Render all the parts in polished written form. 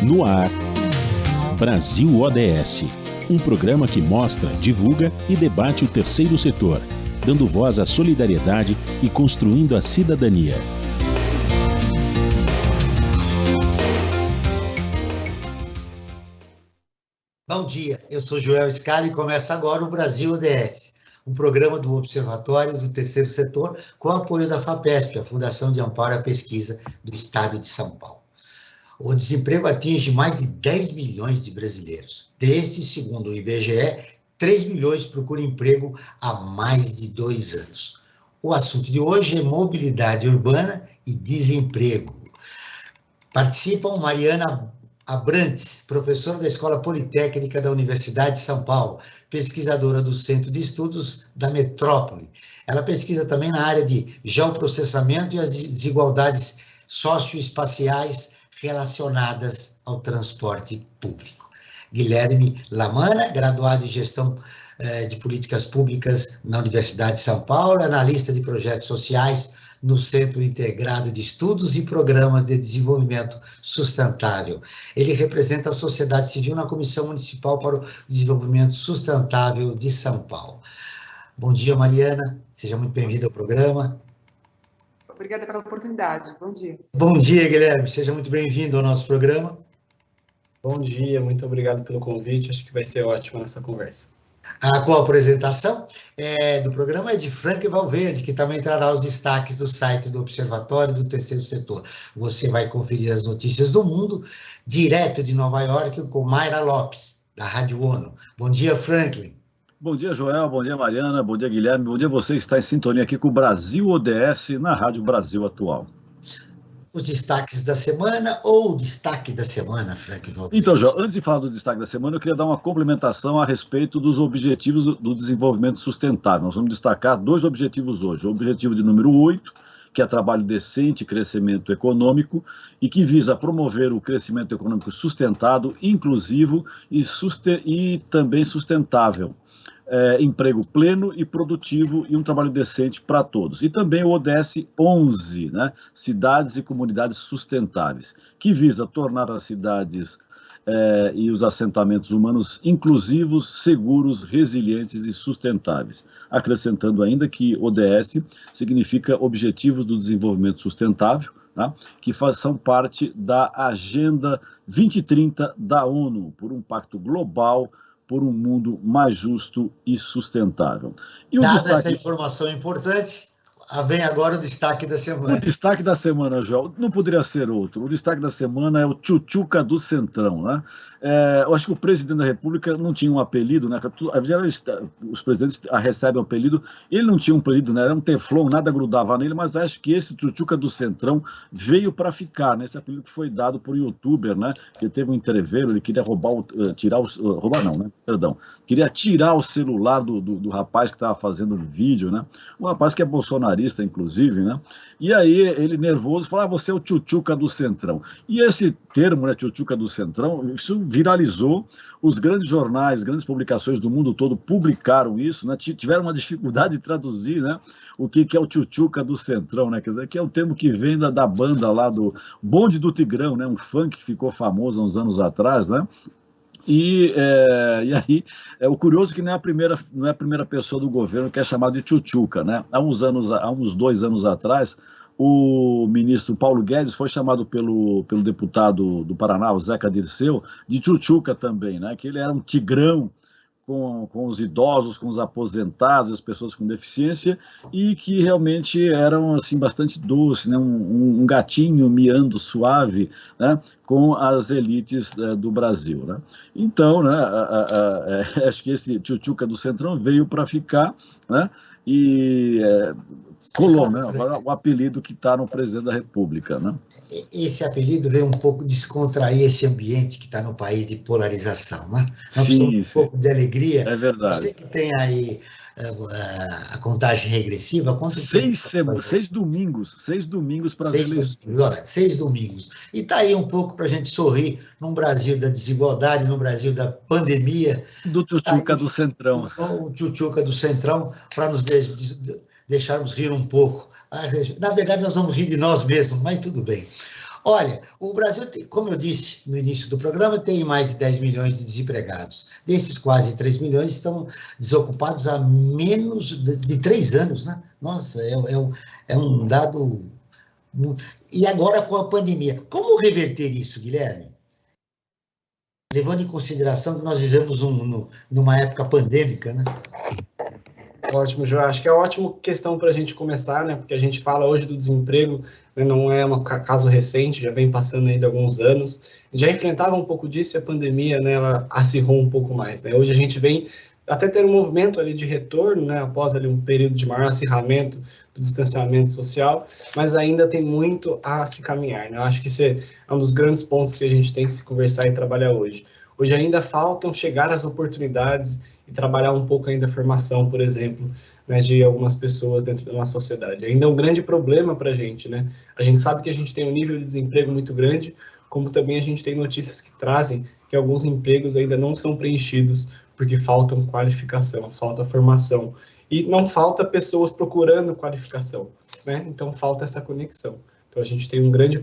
No ar, Brasil ODS, um programa que mostra, divulga e debate o terceiro setor, dando voz à solidariedade e construindo a cidadania. Bom dia, eu sou Joel Scali e começa agora o Brasil ODS, um programa do Observatório do Terceiro Setor com o apoio da FAPESP, a Fundação de Amparo à Pesquisa do Estado de São Paulo. O desemprego atinge mais de 10 milhões de brasileiros. Desde, segundo o IBGE, 3 milhões procuram emprego há mais de 2 anos. O assunto de hoje é mobilidade urbana e desemprego. Participam Mariana Abrantes, professora da Escola Politécnica da Universidade de São Paulo, pesquisadora do Centro de Estudos da Metrópole. Ela pesquisa também na área de geoprocessamento e as desigualdades socioespaciais relacionadas ao transporte público. Guilherme Lamana, graduado em Gestão de Políticas Públicas na Universidade de São Paulo, analista de projetos sociais no Centro Integrado de Estudos e Programas de Desenvolvimento Sustentável. Ele representa a sociedade civil na Comissão Municipal para o Desenvolvimento Sustentável de São Paulo. Bom dia, Mariana. Seja muito bem-vinda ao programa. Obrigada pela oportunidade. Bom dia. Bom dia, Guilherme. Seja muito bem-vindo ao nosso programa. Bom dia, muito obrigado pelo convite. Acho que vai ser ótima essa conversa. A co-apresentação do programa é de Franklin Valverde, que também trará os destaques do site do Observatório do Terceiro Setor. Você vai conferir as notícias do mundo, direto de Nova York, com Mayra Lopes, da Rádio ONU. Bom dia, Franklin. Bom dia, Joel. Bom dia, Mariana. Bom dia, Guilherme. Bom dia, você que está em sintonia aqui com o Brasil ODS na Rádio Brasil Atual. Os destaques da semana ou o destaque da semana, Franklin Valverde? Então, Joel, antes de falar do destaque da semana, eu queria dar uma complementação a respeito dos objetivos do desenvolvimento sustentável. Nós vamos destacar 2 objetivos hoje. O objetivo de número 8, que é trabalho decente e crescimento econômico, e que visa promover o crescimento econômico sustentado, inclusivo e também sustentável. Emprego pleno e produtivo e um trabalho decente para todos. E também o ODS 11, né? Cidades e Comunidades Sustentáveis, que visa tornar as cidades e os assentamentos humanos inclusivos, seguros, resilientes e sustentáveis. Acrescentando ainda que ODS significa Objetivos do Desenvolvimento Sustentável, tá? Que são parte da Agenda 2030 da ONU, por um pacto global por um mundo mais justo e sustentável. E dada essa informação importante, vem agora o destaque da semana. O destaque da semana, João, não poderia ser outro. O destaque da semana é o Tchutchuca do Centrão, né? Eu acho que o presidente da República não tinha um apelido, né? Os presidentes recebem um apelido, ele não tinha um apelido, né? Era um teflon, nada grudava nele, mas acho que esse Tchutchuca do Centrão veio para ficar, né? Esse apelido que foi dado por um youtuber, né? Que teve um entreveiro, ele queria queria tirar o celular do rapaz que estava fazendo um vídeo, né? Um rapaz que é bolsonarista, inclusive, né? E aí ele nervoso falou, você é o Tchutchuca do Centrão. E esse termo, né, Tchutchuca do Centrão, isso viralizou, os grandes jornais, grandes publicações do mundo todo publicaram isso, né? Tiveram uma dificuldade de traduzir, né? O que é o Tchutchuca do Centrão, né? Quer dizer, que é o termo que vem da banda lá do Bonde do Tigrão, né? Um funk que ficou famoso há uns anos atrás, né? E aí, o curioso é que não é a primeira pessoa do governo que é chamado de Tchutchuca, né? Há uns 2 anos atrás, o ministro Paulo Guedes foi chamado pelo deputado do Paraná, o Zeca Dirceu, de Tchutchuca também, né? Que ele era um tigrão com os idosos, com os aposentados, as pessoas com deficiência, e que realmente eram assim, bastante doces, né? Um gatinho miando suave, né? Com as elites do Brasil, né? Então, né, acho que esse Tchutchuca do Centrão veio para ficar, né? E colou, né, o apelido que está no presidente da República, né? Esse apelido veio um pouco descontrair esse ambiente que está no país de polarização, né? Nós sim, precisamos um pouco de alegria. É verdade. Você que tem aí a contagem regressiva. 6 domingos para as eleições. Olha, 6 domingos. E está aí um pouco para a gente sorrir num Brasil da desigualdade, num Brasil da pandemia. Do Tchutchuca do Centrão. O Tchutchuca do Centrão, para nos deixarmos rir um pouco. Na verdade, nós vamos rir de nós mesmos, mas tudo bem. Olha, o Brasil, como eu disse no início do programa, tem mais de 10 milhões de desempregados. Desses quase 3 milhões estão desocupados há menos de 3 anos, né? Nossa, é um dado... E agora com a pandemia. Como reverter isso, Guilherme? Levando em consideração que nós vivemos numa época pandêmica, né? Ótimo, João. Acho que é uma ótima questão para a gente começar, né? Porque a gente fala hoje do desemprego, né? Não é um caso recente, já vem passando aí de alguns anos. Já enfrentava um pouco disso e a pandemia, né, ela acirrou um pouco mais, né? Hoje a gente vem até ter um movimento ali de retorno, né? Após ali um período de maior acirramento do distanciamento social, mas ainda tem muito a se caminhar, né? Eu acho que esse é um dos grandes pontos que a gente tem que se conversar e trabalhar hoje. Hoje ainda faltam chegar às oportunidades e trabalhar um pouco ainda a formação, por exemplo, né, de algumas pessoas dentro da nossa sociedade. Ainda é um grande problema para a gente, né? A gente sabe que a gente tem um nível de desemprego muito grande, como também a gente tem notícias que trazem que alguns empregos ainda não são preenchidos porque faltam qualificação, falta formação. E não falta pessoas procurando qualificação, né? Então falta essa conexão. Então a gente tem um grande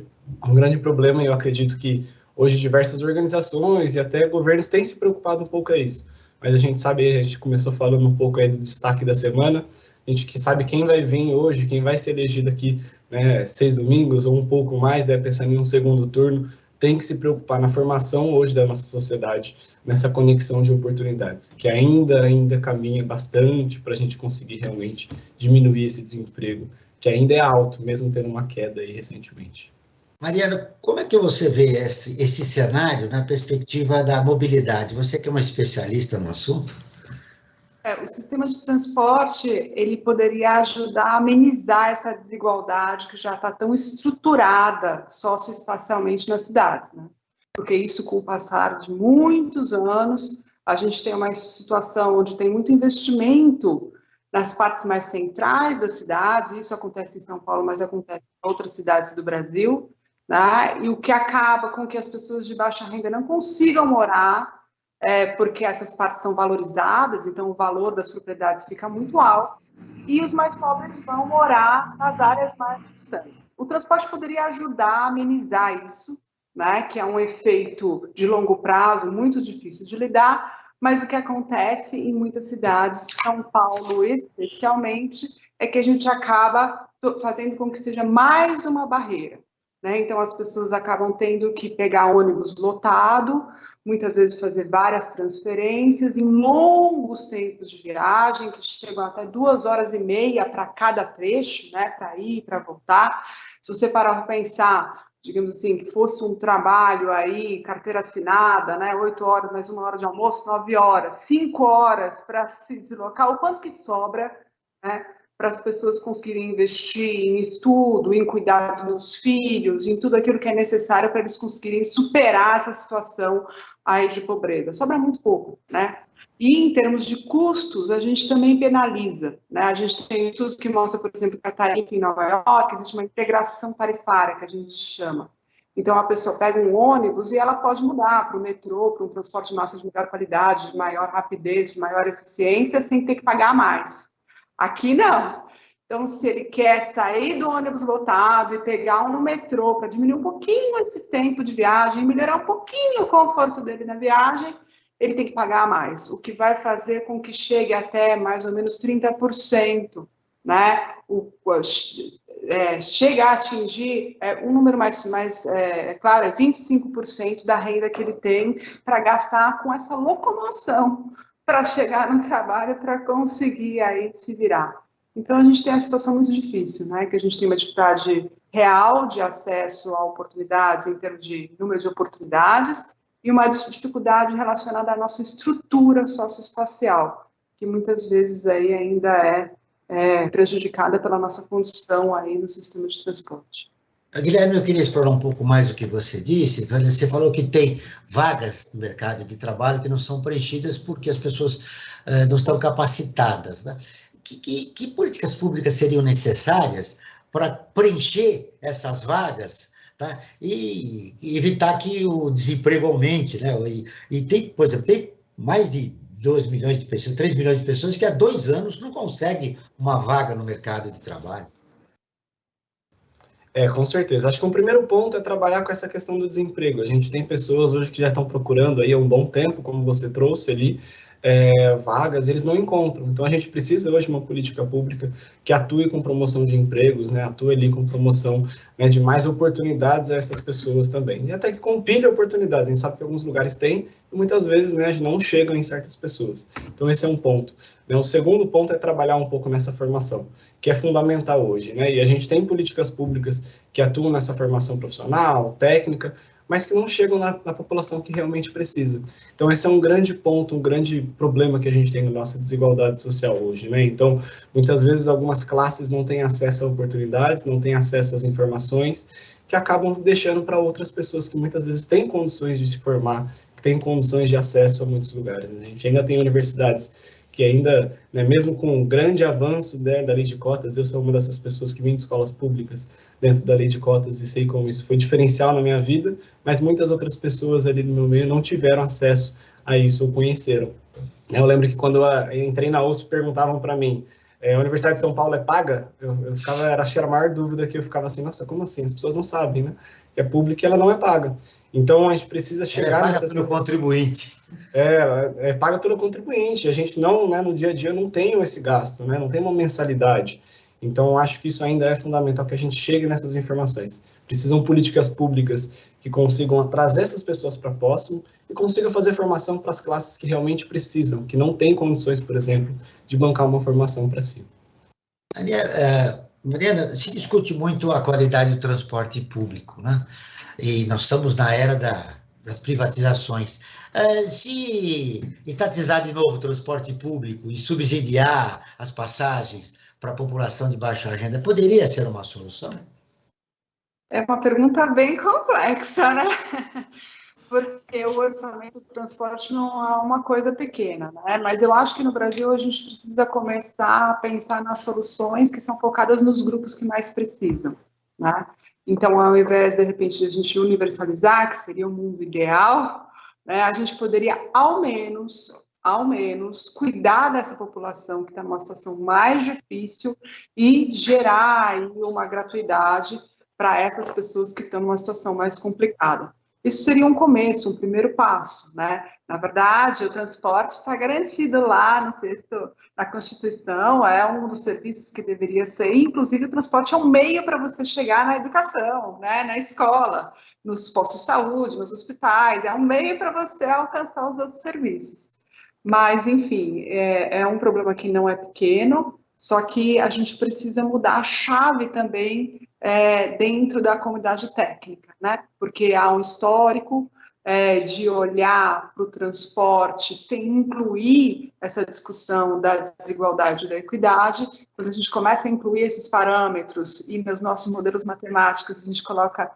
problema e eu acredito que hoje diversas organizações e até governos têm se preocupado um pouco com isso. Mas a gente sabe, a gente começou falando um pouco aí do destaque da semana, a gente que sabe quem vai vir hoje, quem vai ser elegido aqui, né, 6 domingos ou um pouco mais, né, pensando em um segundo turno, tem que se preocupar na formação hoje da nossa sociedade, nessa conexão de oportunidades, que ainda caminha bastante para a gente conseguir realmente diminuir esse desemprego, que ainda é alto, mesmo tendo uma queda aí recentemente. Mariana, como é que você vê esse cenário na perspectiva da mobilidade? Você que é uma especialista no assunto. O sistema de transporte, ele poderia ajudar a amenizar essa desigualdade que já está tão estruturada socioespacialmente nas cidades, né? Porque isso, com o passar de muitos anos, a gente tem uma situação onde tem muito investimento nas partes mais centrais das cidades, isso acontece em São Paulo, mas acontece em outras cidades do Brasil, né? E o que acaba com que as pessoas de baixa renda não consigam morar, porque essas partes são valorizadas, então o valor das propriedades fica muito alto, e os mais pobres vão morar nas áreas mais distantes. O transporte poderia ajudar a amenizar isso, né, que é um efeito de longo prazo muito difícil de lidar, mas o que acontece em muitas cidades, São Paulo especialmente, é que a gente acaba fazendo com que seja mais uma barreira, né? Então as pessoas acabam tendo que pegar ônibus lotado, muitas vezes fazer várias transferências em longos tempos de viagem, que chegam até 2h30 para cada trecho, né, para ir e para voltar. Se você parar para pensar, digamos assim, que fosse um trabalho aí, carteira assinada, né, 8 horas, mais 1 hora de almoço, 9 horas, 5 horas para se deslocar, o quanto que sobra, né, para as pessoas conseguirem investir em estudo, em cuidado dos filhos, em tudo aquilo que é necessário para eles conseguirem superar essa situação aí de pobreza. Sobra muito pouco, né? E em termos de custos, a gente também penaliza, né? A gente tem estudos que mostram, por exemplo, que a tarifa em Nova York existe uma integração tarifária, que a gente chama. Então, a pessoa pega um ônibus e ela pode mudar para o metrô, para um transporte de massa de melhor qualidade, de maior rapidez, de maior eficiência, sem ter que pagar mais. Aqui, não. Então, se ele quer sair do ônibus lotado e pegar um no metrô para diminuir um pouquinho esse tempo de viagem, melhorar um pouquinho o conforto dele na viagem, ele tem que pagar mais, o que vai fazer com que chegue até mais ou menos 30%, né? Chega a atingir um número mais claro, é 25% da renda que ele tem para gastar com essa locomoção para chegar no trabalho, para conseguir aí se virar. Então, a gente tem uma situação muito difícil, né? Que a gente tem uma dificuldade real de acesso a oportunidades, em termos de número de oportunidades, e uma dificuldade relacionada à nossa estrutura socioespacial, que muitas vezes aí ainda é prejudicada pela nossa condição aí no sistema de transporte. Guilherme, eu queria explorar um pouco mais o que você disse. Você falou que tem vagas no mercado de trabalho que não são preenchidas porque as pessoas não estão capacitadas, né? Que políticas públicas seriam necessárias para preencher essas vagas, tá? E evitar que o desemprego aumente, né? E tem, por exemplo, tem mais de 2 milhões de pessoas, 3 milhões de pessoas que há 2 anos não conseguem uma vaga no mercado de trabalho. Com certeza. Acho que um primeiro ponto é trabalhar com essa questão do desemprego. A gente tem pessoas hoje que já estão procurando aí há um bom tempo, como você trouxe ali, vagas, eles não encontram. Então, a gente precisa hoje de uma política pública que atue com promoção de empregos, né, atue ali com promoção, né, de mais oportunidades a essas pessoas também. E até que compile oportunidades. A gente sabe que alguns lugares têm, e muitas vezes, né, não chegam em certas pessoas. Então, esse é um ponto. Né? O segundo ponto é trabalhar um pouco nessa formação, que é fundamental hoje, né? E a gente tem políticas públicas que atuam nessa formação profissional, técnica, mas que não chegam na população que realmente precisa. Então, esse é um grande ponto, um grande problema que a gente tem na nossa desigualdade social hoje, né? Então, muitas vezes, algumas classes não têm acesso a oportunidades, não têm acesso às informações, que acabam deixando para outras pessoas que muitas vezes têm condições de se formar, que têm condições de acesso a muitos lugares, né? A gente ainda tem universidades que ainda, né, mesmo com um grande avanço, né, da lei de cotas, eu sou uma dessas pessoas que vem de escolas públicas dentro da lei de cotas e sei como isso foi diferencial na minha vida, mas muitas outras pessoas ali no meu meio não tiveram acesso a isso ou conheceram. Eu lembro que quando eu entrei na USP, perguntavam para mim, a Universidade de São Paulo é paga? Eu ficava, acho que era a maior dúvida que eu ficava assim, nossa, como assim? As pessoas não sabem, né? Que é pública e ela não é paga. Então, a gente precisa chegar... Ela é paga pelo contribuinte. É paga pelo contribuinte. A gente não, né, no dia a dia, não tem esse gasto, né? Não tem uma mensalidade. Então, acho que isso ainda é fundamental, que a gente chegue nessas informações. Precisam políticas públicas que consigam trazer essas pessoas para próximo e consigam fazer formação para as classes que realmente precisam, que não têm condições, por exemplo, de bancar uma formação para si. Mariana, se discute muito a qualidade do transporte público, né? E nós estamos na era das privatizações. Se estatizar de novo o transporte público e subsidiar as passagens para a população de baixa renda, poderia ser uma solução? É uma pergunta bem complexa, né? Porque o orçamento do transporte não é uma coisa pequena, né? Mas eu acho que no Brasil a gente precisa começar a pensar nas soluções que são focadas nos grupos que mais precisam, né? Então, ao invés, de repente, de a gente universalizar, que seria o mundo ideal, né, a gente poderia, ao menos, cuidar dessa população que está numa situação mais difícil e gerar aí uma gratuidade para essas pessoas que estão numa situação mais complicada. Isso seria um começo, um primeiro passo, né? Na verdade, o transporte está garantido lá no sexto da Constituição, é um dos serviços que deveria ser, inclusive o transporte é um meio para você chegar na educação, né? Na escola, nos postos de saúde, nos hospitais, é um meio para você alcançar os outros serviços. Mas, enfim, é um problema que não é pequeno, só que a gente precisa mudar a chave também dentro da comunidade técnica, né? Porque há um histórico de olhar para o transporte sem incluir essa discussão da desigualdade e da equidade. Quando a gente começa a incluir esses parâmetros e nos nossos modelos matemáticos a gente coloca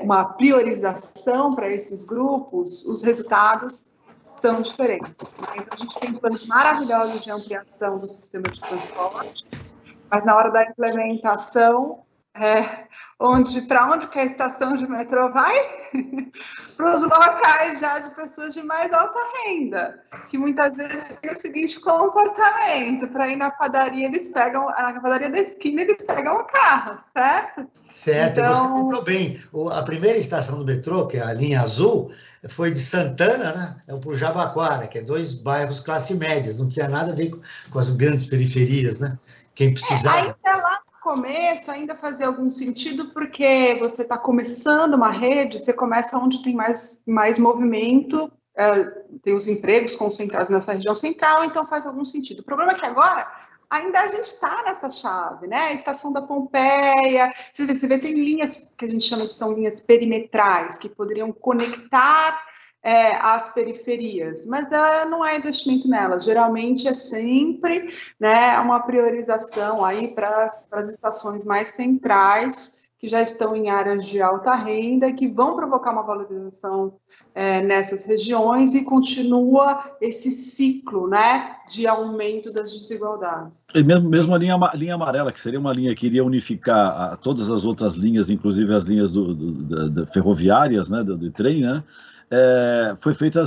uma priorização para esses grupos, os resultados são diferentes. Então, a gente tem planos maravilhosos de ampliação do sistema de transporte, mas na hora da implementação, para onde que a estação de metrô vai? Para os locais já de pessoas de mais alta renda, que muitas vezes tem o seguinte comportamento, para ir na padaria, na padaria da esquina, eles pegam o carro, certo? Certo, então... você lembrou bem, a primeira estação do metrô, que é a linha azul, foi de Santana, né, para o Jabaquara, que é 2 bairros classe médias, não tinha nada a ver com as grandes periferias, né? Quem precisava... Ainda lá no começo, ainda fazia algum sentido, porque você está começando uma rede, você começa onde tem mais movimento, tem os empregos concentrados nessa região central, então faz algum sentido. O problema é que agora... ainda a gente está nessa chave, né? A estação da Pompeia, você vê, tem linhas que a gente chama de são linhas perimetrais, que poderiam conectar as periferias, mas não há investimento nelas. Geralmente é sempre, né, uma priorização aí para as estações mais centrais, que já estão em áreas de alta renda, que vão provocar uma valorização nessas regiões, e continua esse ciclo, né, de aumento das desigualdades. E mesmo a linha amarela, que seria uma linha que iria unificar todas as outras linhas, inclusive as linhas ferroviárias, né, do trem, né, foi feita,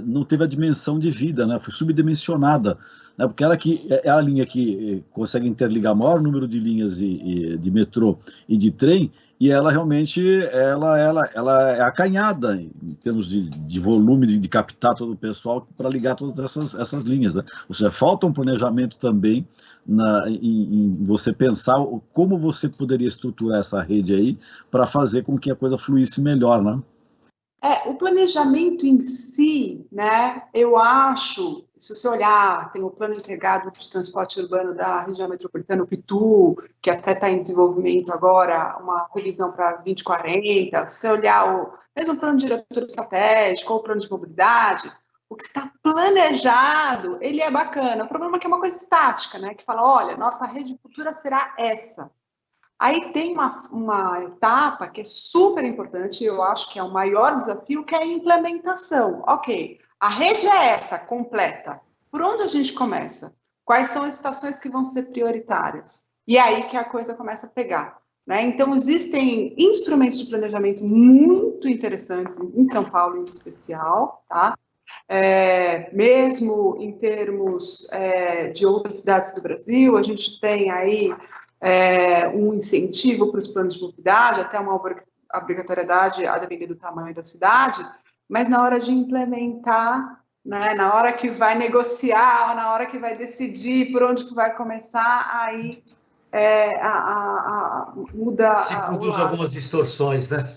não teve a dimensão de vida, né, foi subdimensionada, né, porque ela que é a linha que consegue interligar o maior número de linhas de metrô e de trem, e ela realmente ela é acanhada em termos de volume, de captar todo o pessoal para ligar todas essas linhas, né? Ou seja, falta um planejamento também em você pensar como você poderia estruturar essa rede aí para fazer com que a coisa fluísse melhor, né? O planejamento em si, né, eu acho, se você olhar, tem o Plano Integrado de Transporte Urbano da região metropolitana, o PITU, que até está em desenvolvimento agora, uma revisão para 2040, se você olhar mesmo o Plano Diretor Estratégico ou o Plano de Mobilidade, o que está planejado, ele é bacana. O problema é que é uma coisa estática, né, que fala, olha, nossa rede futura será essa. Aí tem uma etapa que é super importante, eu acho que é o maior desafio, que é a implementação. Ok, a rede é essa, completa. Por onde a gente começa? Quais são as estações que vão ser prioritárias? E aí que a coisa começa a pegar, né? Então, existem instrumentos de planejamento muito interessantes, em São Paulo em especial, tá? Mesmo em termos de outras cidades do Brasil, a gente tem aí um incentivo para os planos de mobilidade, até uma obrigatoriedade a depender do tamanho da cidade, mas na hora de implementar, né, na hora que vai negociar, na hora que vai decidir por onde que vai começar, aí muda... Se produz algumas distorções, né?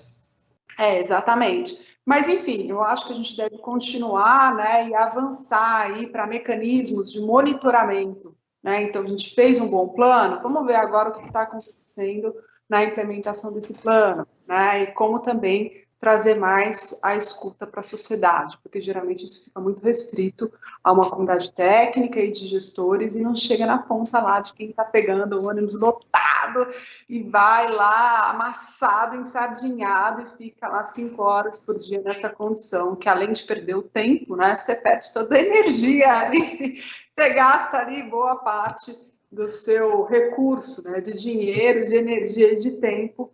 Exatamente. Mas, enfim, eu acho que a gente deve continuar, né, e avançar aí para mecanismos de monitoramento, né? Então, a gente fez um bom plano, vamos ver agora o que está acontecendo na implementação desse plano, né? E como também trazer mais a escuta para a sociedade, porque geralmente isso fica muito restrito a uma comunidade técnica e de gestores e não chega na ponta lá de quem está pegando o ônibus lotado e vai lá amassado, ensardinhado e fica lá 5 horas por dia nessa condição, que além de perder o tempo, né, você perde toda a energia ali, você gasta ali boa parte do seu recurso, né, de dinheiro, de energia e de tempo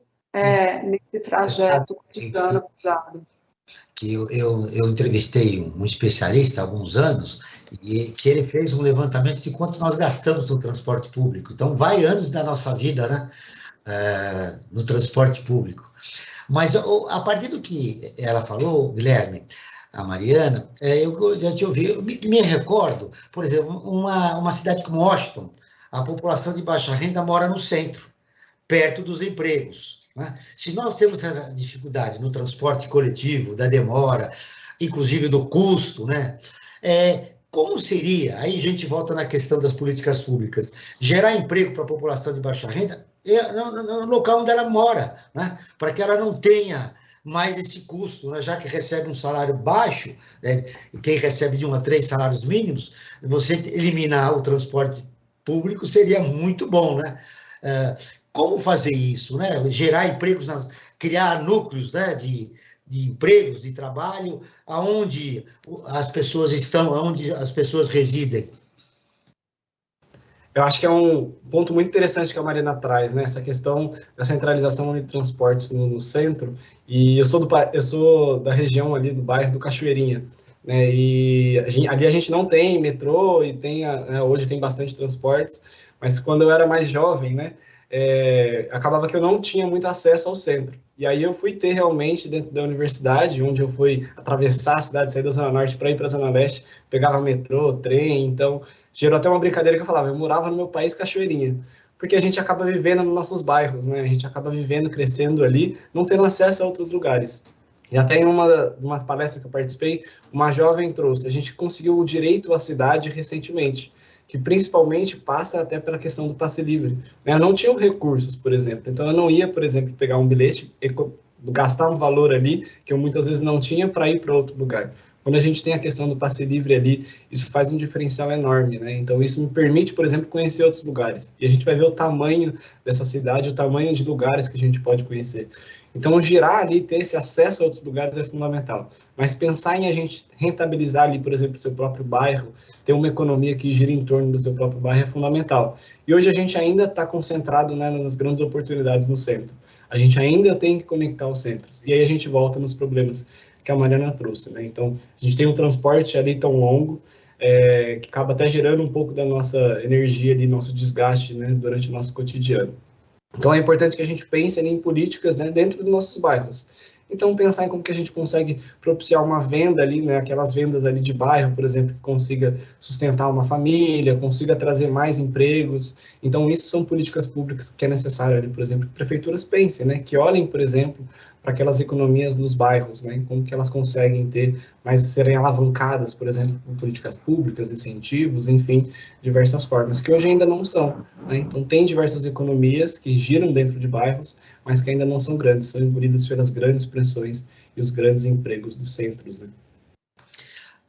nesse trajeto cotidiano pesado. Que eu entrevistei um especialista há alguns anos e que ele fez um levantamento de quanto nós gastamos no transporte público. Então, vai anos da nossa vida, né, no transporte público. Mas, a partir do que ela falou, Guilherme, a Mariana, eu já te ouvi, eu me recordo, por exemplo, uma cidade como Washington, a população de baixa renda mora no centro, perto dos empregos. Né? Se nós temos essa dificuldade no transporte coletivo, da demora, inclusive do custo, né? Como seria, aí a gente volta na questão das políticas públicas, gerar emprego para a população de baixa renda no local onde ela mora, né? Para que ela não tenha mais esse custo, né? Já que recebe um salário baixo, né? Quem recebe de 1 a 3 salários mínimos, você eliminar o transporte público seria muito bom, né? Como fazer isso, né? Gerar empregos, criar núcleos, né, de empregos, de trabalho, aonde as pessoas estão, aonde as pessoas residem. Eu acho que é um ponto muito interessante que a Mariana traz, né? Essa questão da centralização de transportes no centro. E eu sou da região ali do bairro do Cachoeirinha, né? E ali a gente não tem metrô e hoje tem bastante transportes, mas quando eu era mais jovem, né? Acabava que eu não tinha muito acesso ao centro. E aí eu fui ter realmente dentro da universidade, onde eu fui atravessar a cidade, sair da Zona Norte para ir para a Zona Leste, pegava metrô, trem, então gerou até uma brincadeira que eu falava, eu morava no meu país Cachoeirinha, porque a gente acaba vivendo nos nossos bairros, né? A gente acaba vivendo, crescendo ali, não tendo acesso a outros lugares. E até em uma palestra que eu participei, uma jovem trouxe, a gente conseguiu o direito à cidade recentemente, que principalmente passa até pela questão do passe livre. Eu não tinha recursos, por exemplo, então eu não ia, por exemplo, pegar um bilhete, gastar um valor ali, que eu muitas vezes não tinha, para ir para outro lugar. Quando a gente tem a questão do passe livre ali, isso faz um diferencial enorme, né? Então, isso me permite, por exemplo, conhecer outros lugares. E a gente vai ver o tamanho dessa cidade, o tamanho de lugares que a gente pode conhecer. Então, girar ali, ter esse acesso a outros lugares é fundamental. Mas pensar em a gente rentabilizar ali, por exemplo, o seu próprio bairro, ter uma economia que gira em torno do seu próprio bairro é fundamental. E hoje a gente ainda está concentrado, né, nas grandes oportunidades no centro. A gente ainda tem que conectar os centros. E aí a gente volta nos problemas que a Mariana trouxe, né? Então, a gente tem um transporte ali tão longo, que acaba até gerando um pouco da nossa energia ali, nosso desgaste, né, durante o nosso cotidiano. Então, é importante que a gente pense ali em políticas, né, dentro dos nossos bairros. Então, pensar em como que a gente consegue propiciar uma venda ali, né, aquelas vendas ali de bairro, por exemplo, que consiga sustentar uma família, consiga trazer mais empregos. Então, isso são políticas públicas que é necessário ali, por exemplo, que prefeituras pensem, né, que olhem, por exemplo, para aquelas economias nos bairros, né, como que elas conseguem ter, mas serem alavancadas, por exemplo, por políticas públicas, incentivos, enfim, diversas formas, que hoje ainda não são, né? Então, tem diversas economias que giram dentro de bairros, mas que ainda não são grandes, são engolidas pelas grandes pressões e os grandes empregos dos centros, né?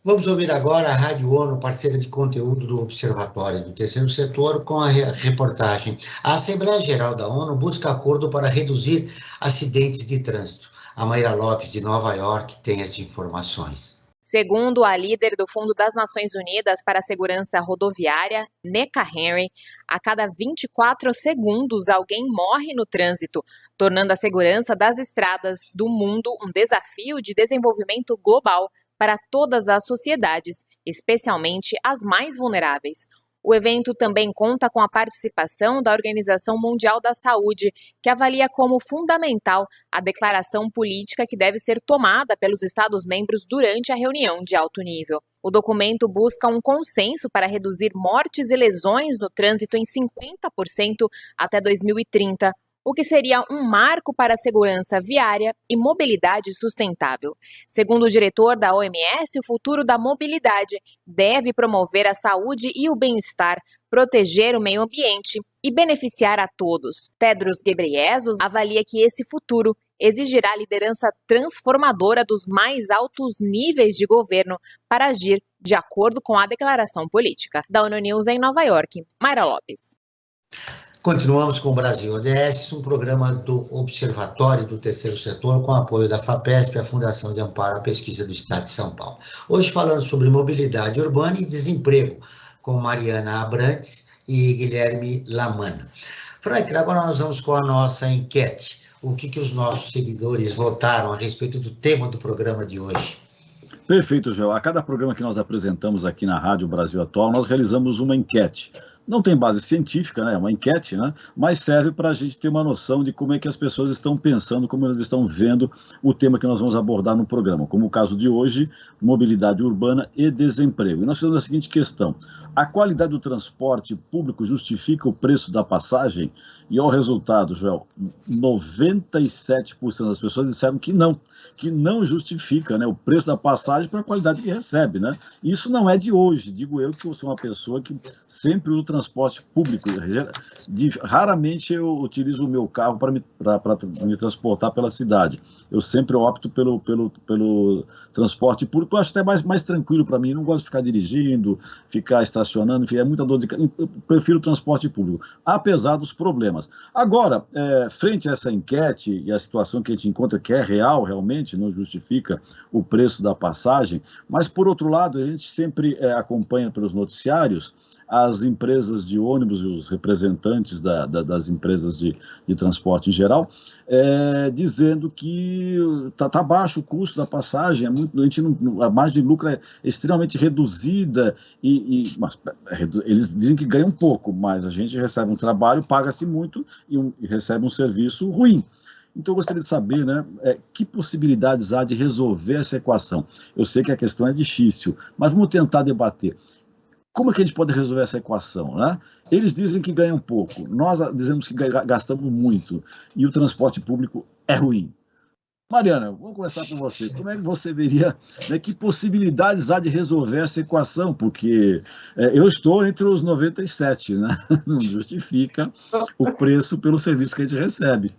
Vamos ouvir agora a Rádio ONU, parceira de conteúdo do Observatório do Terceiro Setor, com a reportagem. A Assembleia Geral da ONU busca acordo para reduzir acidentes de trânsito. A Mayra Lopes, de Nova York, tem as informações. Segundo a líder do Fundo das Nações Unidas para a Segurança Rodoviária, Necka Henry, a cada 24 segundos alguém morre no trânsito, tornando a segurança das estradas do mundo um desafio de desenvolvimento global para todas as sociedades, especialmente as mais vulneráveis. O evento também conta com a participação da Organização Mundial da Saúde, que avalia como fundamental a declaração política que deve ser tomada pelos Estados-membros durante a reunião de alto nível. O documento busca um consenso para reduzir mortes e lesões no trânsito em 50% até 2030, o que seria um marco para a segurança viária e mobilidade sustentável. Segundo o diretor da OMS, o futuro da mobilidade deve promover a saúde e o bem-estar, proteger o meio ambiente e beneficiar a todos. Tedros Ghebreyesus avalia que esse futuro exigirá liderança transformadora dos mais altos níveis de governo para agir de acordo com a declaração política. Da ONU News em Nova York, Mayra Lopes. Continuamos com o Brasil ODS, um programa do Observatório do Terceiro Setor, com apoio da FAPESP, a Fundação de Amparo à Pesquisa do Estado de São Paulo. Hoje falando sobre mobilidade urbana e desemprego, com Mariana Abrantes e Guilherme Lamana. Franklin, agora nós vamos com a nossa enquete. O que os nossos seguidores votaram a respeito do tema do programa de hoje? Perfeito, Joel. A cada programa que nós apresentamos aqui na Rádio Brasil Atual, nós realizamos uma enquete. Não tem base científica, né? É uma enquete, né? Mas serve para a gente ter uma noção de como é que as pessoas estão pensando, como elas estão vendo o tema que nós vamos abordar no programa, como o caso de hoje, mobilidade urbana e desemprego. E nós fizemos a seguinte questão: a qualidade do transporte público justifica o preço da passagem? E ao resultado, Joel, 97% das pessoas disseram que não justifica, né, o preço da passagem para a qualidade que recebe, né? Isso não é de hoje, digo eu que eu sou uma pessoa que sempre uso transporte público. Raramente eu utilizo o meu carro para me transportar pela cidade. Eu sempre opto pelo transporte público. Eu acho até mais tranquilo para mim. Não gosto de ficar dirigindo, ficar estacionando, enfim, é muita dor de cabeça. Eu prefiro o transporte público, apesar dos problemas. Agora, frente a essa enquete e a situação que a gente encontra, que é real, realmente, não justifica o preço da passagem, mas, por outro lado, a gente sempre acompanha pelos noticiários as empresas de ônibus e os representantes das empresas de transporte em geral, dizendo que está baixo o custo da passagem, a margem de lucro é extremamente reduzida, mas eles dizem que ganham pouco, mas a gente recebe um trabalho, paga-se muito e recebe um serviço ruim. Então, eu gostaria de saber, né, que possibilidades há de resolver essa equação. Eu sei que a questão é difícil, mas vamos tentar debater. Como é que a gente pode resolver essa equação, né? Eles dizem que ganham pouco, nós dizemos que gastamos muito e o transporte público é ruim. Mariana, vamos começar com você. Como é que você veria, né, que possibilidades há de resolver essa equação? Porque eu estou entre os 97, né? Não justifica o preço pelo serviço que a gente recebe.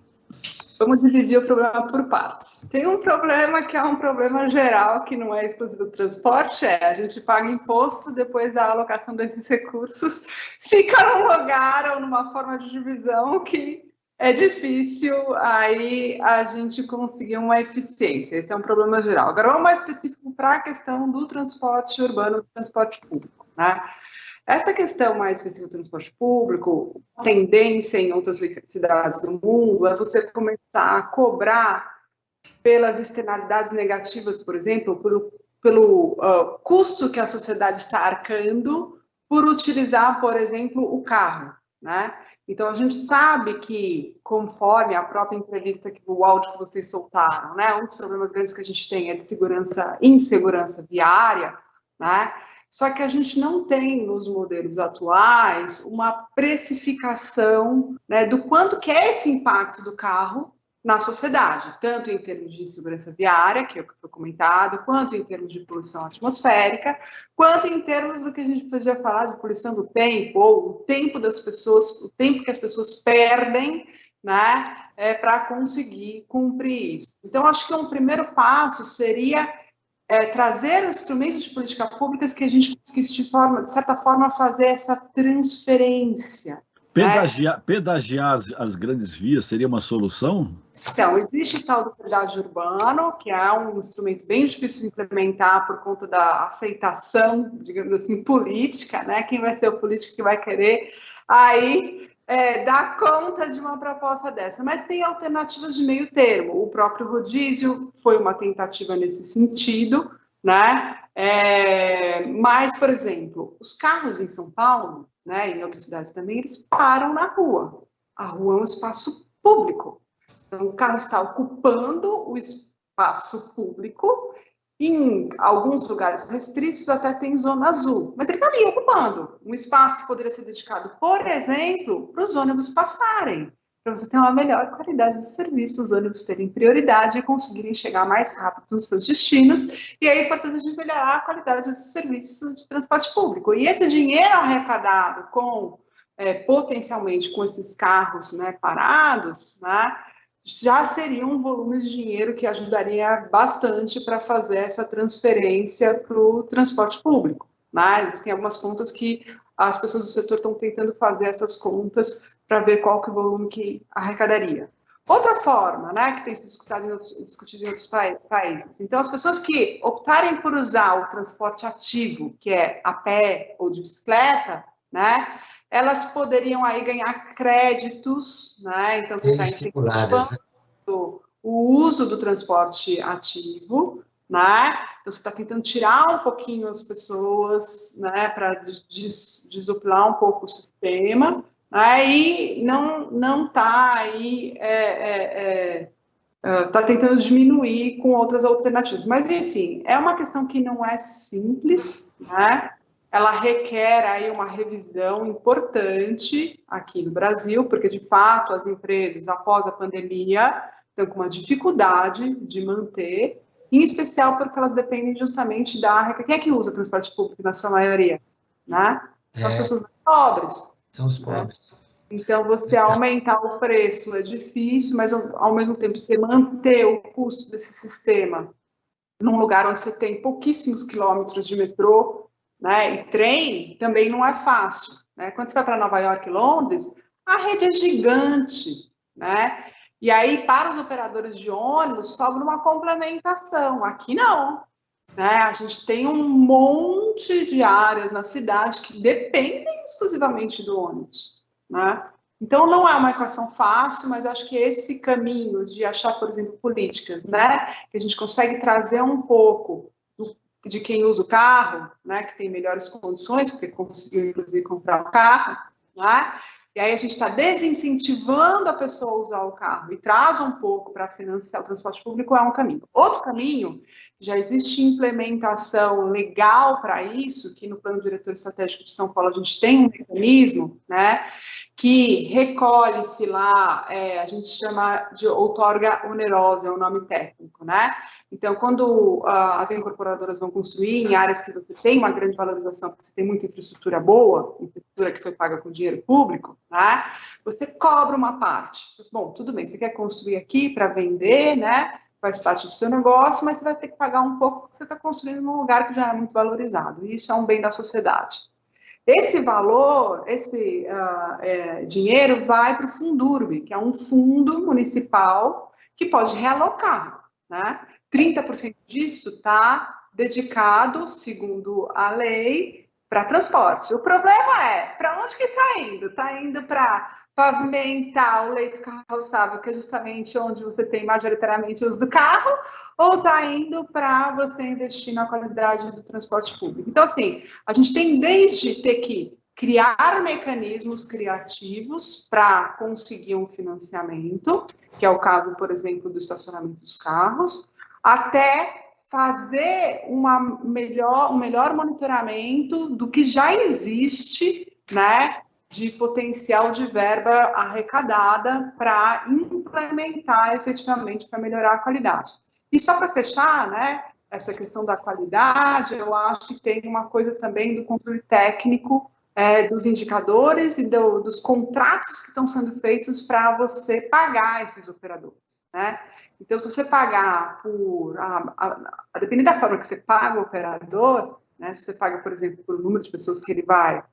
Vamos dividir o problema por partes. Tem um problema que é um problema geral, que não é exclusivo do transporte, a gente paga imposto, depois a alocação desses recursos fica num lugar ou numa forma de divisão que é difícil aí a gente conseguir uma eficiência. Esse é um problema geral. Agora, vamos mais específico para a questão do transporte urbano, do transporte público, né? Essa questão mais específica do transporte público, a tendência em outras cidades do mundo é você começar a cobrar pelas externalidades negativas, por exemplo, pelo custo que a sociedade está arcando por utilizar, por exemplo, o carro, né? Então, a gente sabe que, conforme a própria entrevista, o áudio que vocês soltaram, né, um dos problemas grandes que a gente tem é de insegurança viária, né? Só que a gente não tem, nos modelos atuais, uma precificação, né, do quanto que é esse impacto do carro na sociedade, tanto em termos de insegurança viária, que é o que foi comentado, quanto em termos de poluição atmosférica, quanto em termos do que a gente podia falar de poluição do tempo, ou o tempo das pessoas, o tempo que as pessoas perdem, né, para conseguir cumprir isso. Então, acho que um primeiro passo seria trazer instrumentos de política pública que a gente conseguisse, de certa forma, fazer essa transferência. Pedagiar as grandes vias seria uma solução? Então, existe o tal do pedágio urbano, que é um instrumento bem difícil de implementar por conta da aceitação, digamos assim, política, né? Quem vai ser o político que vai querer aí dar conta de uma proposta dessa? Mas tem alternativas de meio termo. O próprio rodízio foi uma tentativa nesse sentido, né? Mas, por exemplo, os carros em São Paulo, né, em outras cidades também, eles param na rua. A rua é um espaço público. Então, o carro está ocupando o espaço público. Em alguns lugares restritos até tem zona azul, mas ele está ali ocupando um espaço que poderia ser dedicado, por exemplo, para os ônibus passarem, para você ter uma melhor qualidade de serviço, os ônibus terem prioridade e conseguirem chegar mais rápido nos seus destinos, e aí, portanto, a gente melhorar a qualidade do serviço de transporte público. E esse dinheiro arrecadado potencialmente com esses carros, né, parados, né, já seria um volume de dinheiro que ajudaria bastante para fazer essa transferência para o transporte público. Mas existem algumas contas que as pessoas do setor estão tentando fazer essas contas para ver qual que é o volume que arrecadaria. Outra forma, né, que tem sido discutido em outros países. Então, as pessoas que optarem por usar o transporte ativo, que é a pé ou de bicicleta, né, elas poderiam aí ganhar créditos, né? Então, você está incentivando o uso do transporte ativo, né? Então, você está tentando tirar um pouquinho as pessoas, né, para desopilar um pouco o sistema, né? E não está aí está tentando diminuir com outras alternativas. Mas, enfim, é uma questão que não é simples, né? Ela requer aí uma revisão importante aqui no Brasil, porque, de fato, as empresas, após a pandemia, estão com uma dificuldade de manter, em especial porque elas dependem justamente da... Quem é que usa transporte público na sua maioria? Né? São as pessoas mais pobres. São os pobres. Então, você aumentar o preço é difícil, mas, ao mesmo tempo, você manter o custo desse sistema num lugar onde você tem pouquíssimos quilômetros de metrô, né, e trem, também não é fácil, né? Quando você vai para Nova York e Londres, a rede é gigante, né? E aí, para os operadores de ônibus, sobra uma complementação. Aqui não, né? A gente tem um monte de áreas na cidade que dependem exclusivamente do ônibus, né? Então, não é uma equação fácil, mas acho que esse caminho de achar, por exemplo, políticas, né, que a gente consegue trazer um pouco de quem usa o carro, né, que tem melhores condições, porque conseguiu, inclusive, comprar o carro, né, e aí a gente está desincentivando a pessoa a usar o carro e traz um pouco para financiar o transporte público, é um caminho. Outro caminho, já existe implementação legal para isso, que no Plano Diretor Estratégico de São Paulo a gente tem um mecanismo, né, que recolhe-se lá, a gente chama de outorga onerosa, é o nome técnico, né? Então, quando as incorporadoras vão construir em áreas que você tem uma grande valorização, porque você tem muita infraestrutura boa, infraestrutura que foi paga com dinheiro público, né? Você cobra uma parte. Bom, tudo bem, você quer construir aqui para vender, né? Faz parte do seu negócio, mas você vai ter que pagar um pouco porque você está construindo num lugar que já é muito valorizado. E isso é um bem da sociedade. Esse valor, esse dinheiro vai para o Fundurb, que é um fundo municipal que pode realocar, né? 30% disso está dedicado, segundo a lei, para transporte. O problema é, para onde que está indo? Está indo para pavimentar o leito carroçável, que é justamente onde você tem majoritariamente o uso do carro, ou está indo para você investir na qualidade do transporte público? Então, assim, a gente tem desde ter que criar mecanismos criativos para conseguir um financiamento, que é o caso, por exemplo, do estacionamento dos carros, até fazer um melhor monitoramento do que já existe, né, de potencial de verba arrecadada para implementar efetivamente para melhorar a qualidade. E só para fechar, né, essa questão da qualidade, eu acho que tem uma coisa também do controle técnico dos indicadores e dos contratos que estão sendo feitos para você pagar esses operadores, né? Então, se você pagar a depender da forma que você paga o operador, né, se você paga, por exemplo, por número de pessoas que ele vai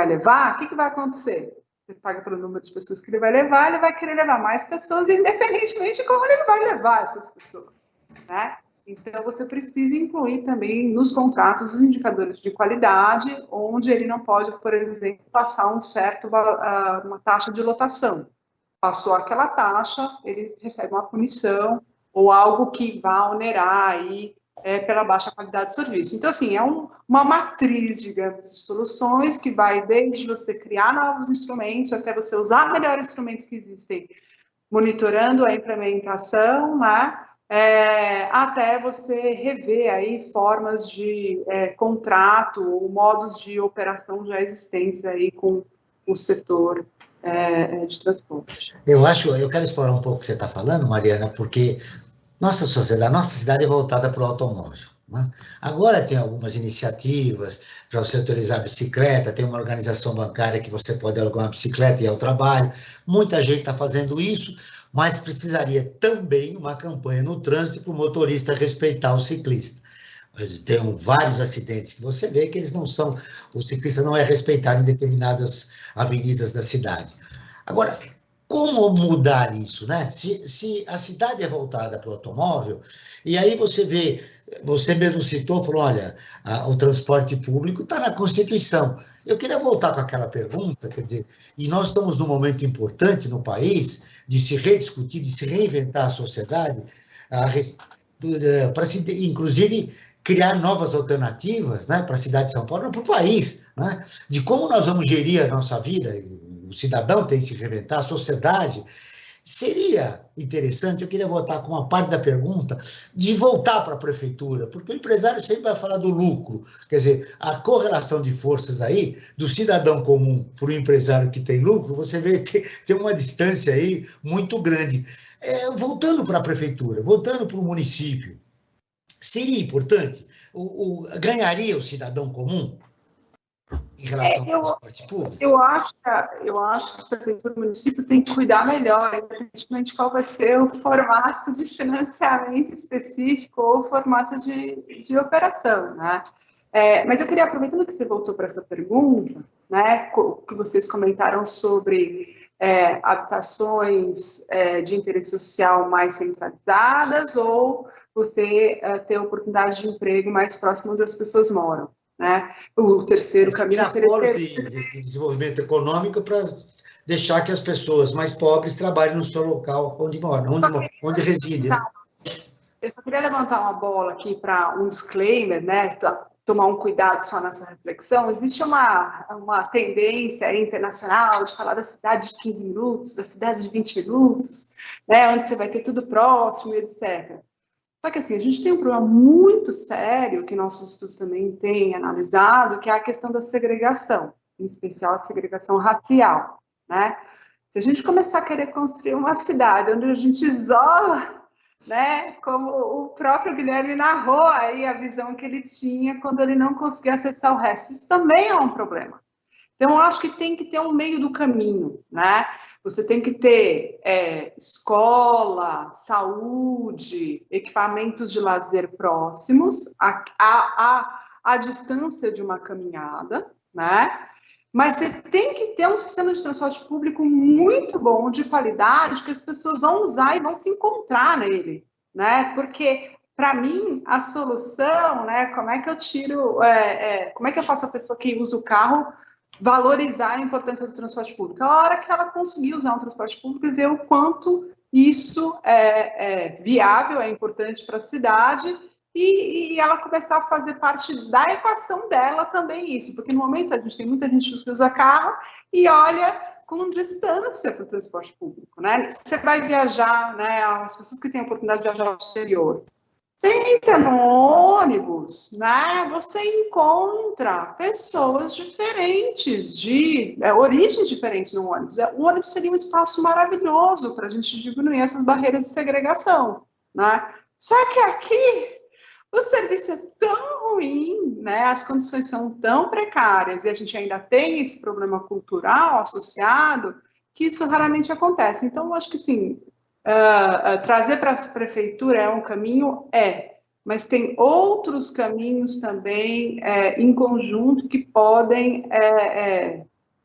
levar, o que vai acontecer? Você paga pelo número de pessoas que ele vai levar, ele vai querer levar mais pessoas, independentemente de como ele vai levar essas pessoas, né? Então, você precisa incluir também nos contratos os indicadores de qualidade, onde ele não pode, por exemplo, passar uma taxa de lotação. Passou aquela taxa, ele recebe uma punição ou algo que vá onerar aí pela baixa qualidade do serviço. Então, assim, é uma matriz, digamos, de soluções que vai desde você criar novos instrumentos até você usar melhores instrumentos que existem, monitorando a implementação, né? Até você rever aí formas de contrato ou modos de operação já existentes aí com o setor de transporte. Eu quero explorar um pouco o que você está falando, Mariana, porque nossa cidade é voltada para o automóvel, né? Agora tem algumas iniciativas para você utilizar a bicicleta, tem uma organização bancária que você pode alugar uma bicicleta e ir ao trabalho, muita gente está fazendo isso, mas precisaria também uma campanha no trânsito para o motorista respeitar o ciclista. Tem vários acidentes que você vê que o ciclista não é respeitado em determinadas avenidas da cidade. Agora, como mudar isso, né? Se a cidade é voltada para o automóvel, e aí você vê, você mesmo citou, falou, olha, o transporte público está na Constituição. Eu queria voltar com aquela pergunta, quer dizer, e nós estamos num momento importante no país de se rediscutir, de se reinventar a sociedade, para se, inclusive, criar novas alternativas, né, para a cidade de São Paulo, não para o país, né, de como nós vamos gerir a nossa vida, o cidadão tem que se reinventar, a sociedade. Seria interessante, eu queria voltar com uma parte da pergunta, de voltar para a prefeitura, porque o empresário sempre vai falar do lucro, quer dizer, a correlação de forças aí, do cidadão comum para o empresário que tem lucro, você vê que tem uma distância aí muito grande. Voltando para a prefeitura, voltando para o município, seria importante? Ganharia o cidadão comum em relação ao transporte público? Eu acho que a prefeitura e o município tem que cuidar melhor, independentemente de qual vai ser o formato de financiamento específico ou o formato de operação, né? Mas eu queria, aproveitando que você voltou para essa pergunta, né, que vocês comentaram sobre habitações de interesse social mais centralizadas ou você ter oportunidade de emprego mais próximo onde as pessoas moram, né? O terceiro caminho seria de desenvolvimento econômico para deixar que as pessoas mais pobres trabalhem no seu local onde moram, onde residem. Né? Eu só queria levantar uma bola aqui para um disclaimer, né? Tomar um cuidado só nessa reflexão. Existe uma tendência internacional de falar da cidade de 15 minutos, da cidade de 20 minutos, né? Onde você vai ter tudo próximo, etc. Só que assim, a gente tem um problema muito sério, que nossos estudos também têm analisado, que é a questão da segregação, em especial a segregação racial, né? Se a gente começar a querer construir uma cidade onde a gente isola, né, como o próprio Guilherme narrou aí a visão que ele tinha quando ele não conseguia acessar o resto, isso também é um problema. Então, eu acho que tem que ter um meio do caminho, né? Você tem que ter escola, saúde, equipamentos de lazer próximos, a distância de uma caminhada, né? Mas você tem que ter um sistema de transporte público muito bom, de qualidade, que as pessoas vão usar e vão se encontrar nele, né? Porque, para mim, a solução, né? Como é que eu tiro, como é que eu faço a pessoa que usa o carro valorizar a importância do transporte público? A hora que ela conseguir usar um transporte público e ver o quanto isso é viável, é importante para a cidade, e ela começar a fazer parte da equação dela também isso, porque no momento a gente tem muita gente que usa carro e olha com distância para o transporte público, né? Você vai viajar, né? As pessoas que têm a oportunidade de viajar ao exterior, você entra no ônibus, né? Você encontra pessoas diferentes, de origens diferentes no ônibus. O ônibus seria um espaço maravilhoso para a gente diminuir essas barreiras de segregação, né? Só que aqui o serviço é tão ruim, né? As condições são tão precárias e a gente ainda tem esse problema cultural associado que isso raramente acontece. Então, eu acho que sim, trazer para a prefeitura é um caminho, mas tem outros caminhos também em conjunto que podem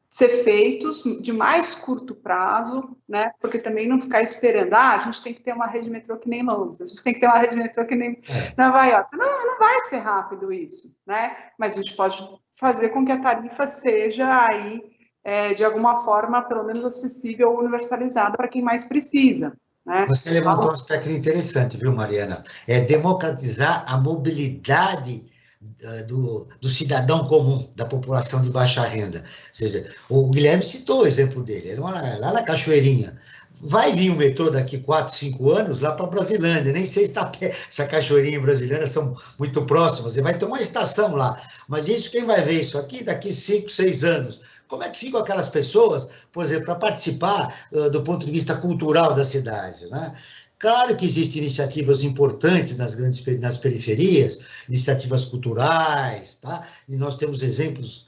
ser feitos de mais curto prazo, né? Porque também não ficar esperando, a gente tem que ter uma rede de metrô que nem Londres, a gente tem que ter uma rede de metrô que nem Nova York. Não vai ser rápido isso, né? Mas a gente pode fazer com que a tarifa seja aí, de alguma forma, pelo menos acessível ou universalizada para quem mais precisa, né? Você levantou um aspecto interessante, viu, Mariana? É democratizar a mobilidade do cidadão comum, da população de baixa renda. Ou seja, o Guilherme citou o exemplo dele, ele mora lá na Cachoeirinha. Vai vir o metrô daqui 4, 5 anos lá para Brasilândia, nem sei se a Cachoeirinha e Brasilândia são muito próximas, e vai ter uma estação lá. Mas isso, quem vai ver isso aqui daqui 5, 6 anos? Como é que ficam aquelas pessoas, por exemplo, para participar do ponto de vista cultural da cidade, né? Claro que existem iniciativas importantes nas periferias, iniciativas culturais, tá? E nós temos exemplos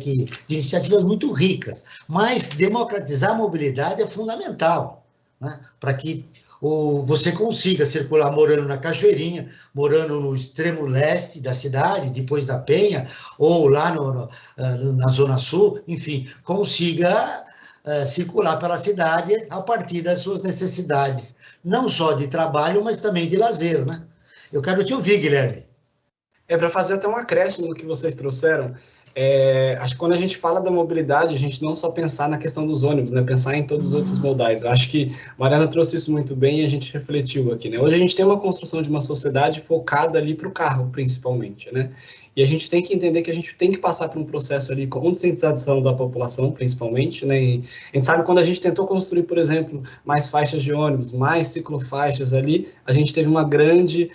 de iniciativas muito ricas, mas democratizar a mobilidade é fundamental, né? Para que você consiga circular morando na Cachoeirinha, morando no extremo leste da cidade, depois da Penha, ou lá na Zona Sul, enfim, consiga circular pela cidade a partir das suas necessidades, não só de trabalho, mas também de lazer, né? Eu quero te ouvir, Guilherme. Para fazer até um acréscimo no que vocês trouxeram, acho que quando a gente fala da mobilidade, a gente não só pensar na questão dos ônibus, né? Pensar em todos os outros modais. Eu acho que a Mariana trouxe isso muito bem e a gente refletiu aqui, né? Hoje a gente tem uma construção de uma sociedade focada ali para o carro, principalmente, né? E a gente tem que entender que a gente tem que passar por um processo ali com conscientização da população, principalmente, né? E a gente sabe quando a gente tentou construir, por exemplo, mais faixas de ônibus, mais ciclofaixas ali, a gente teve uma grande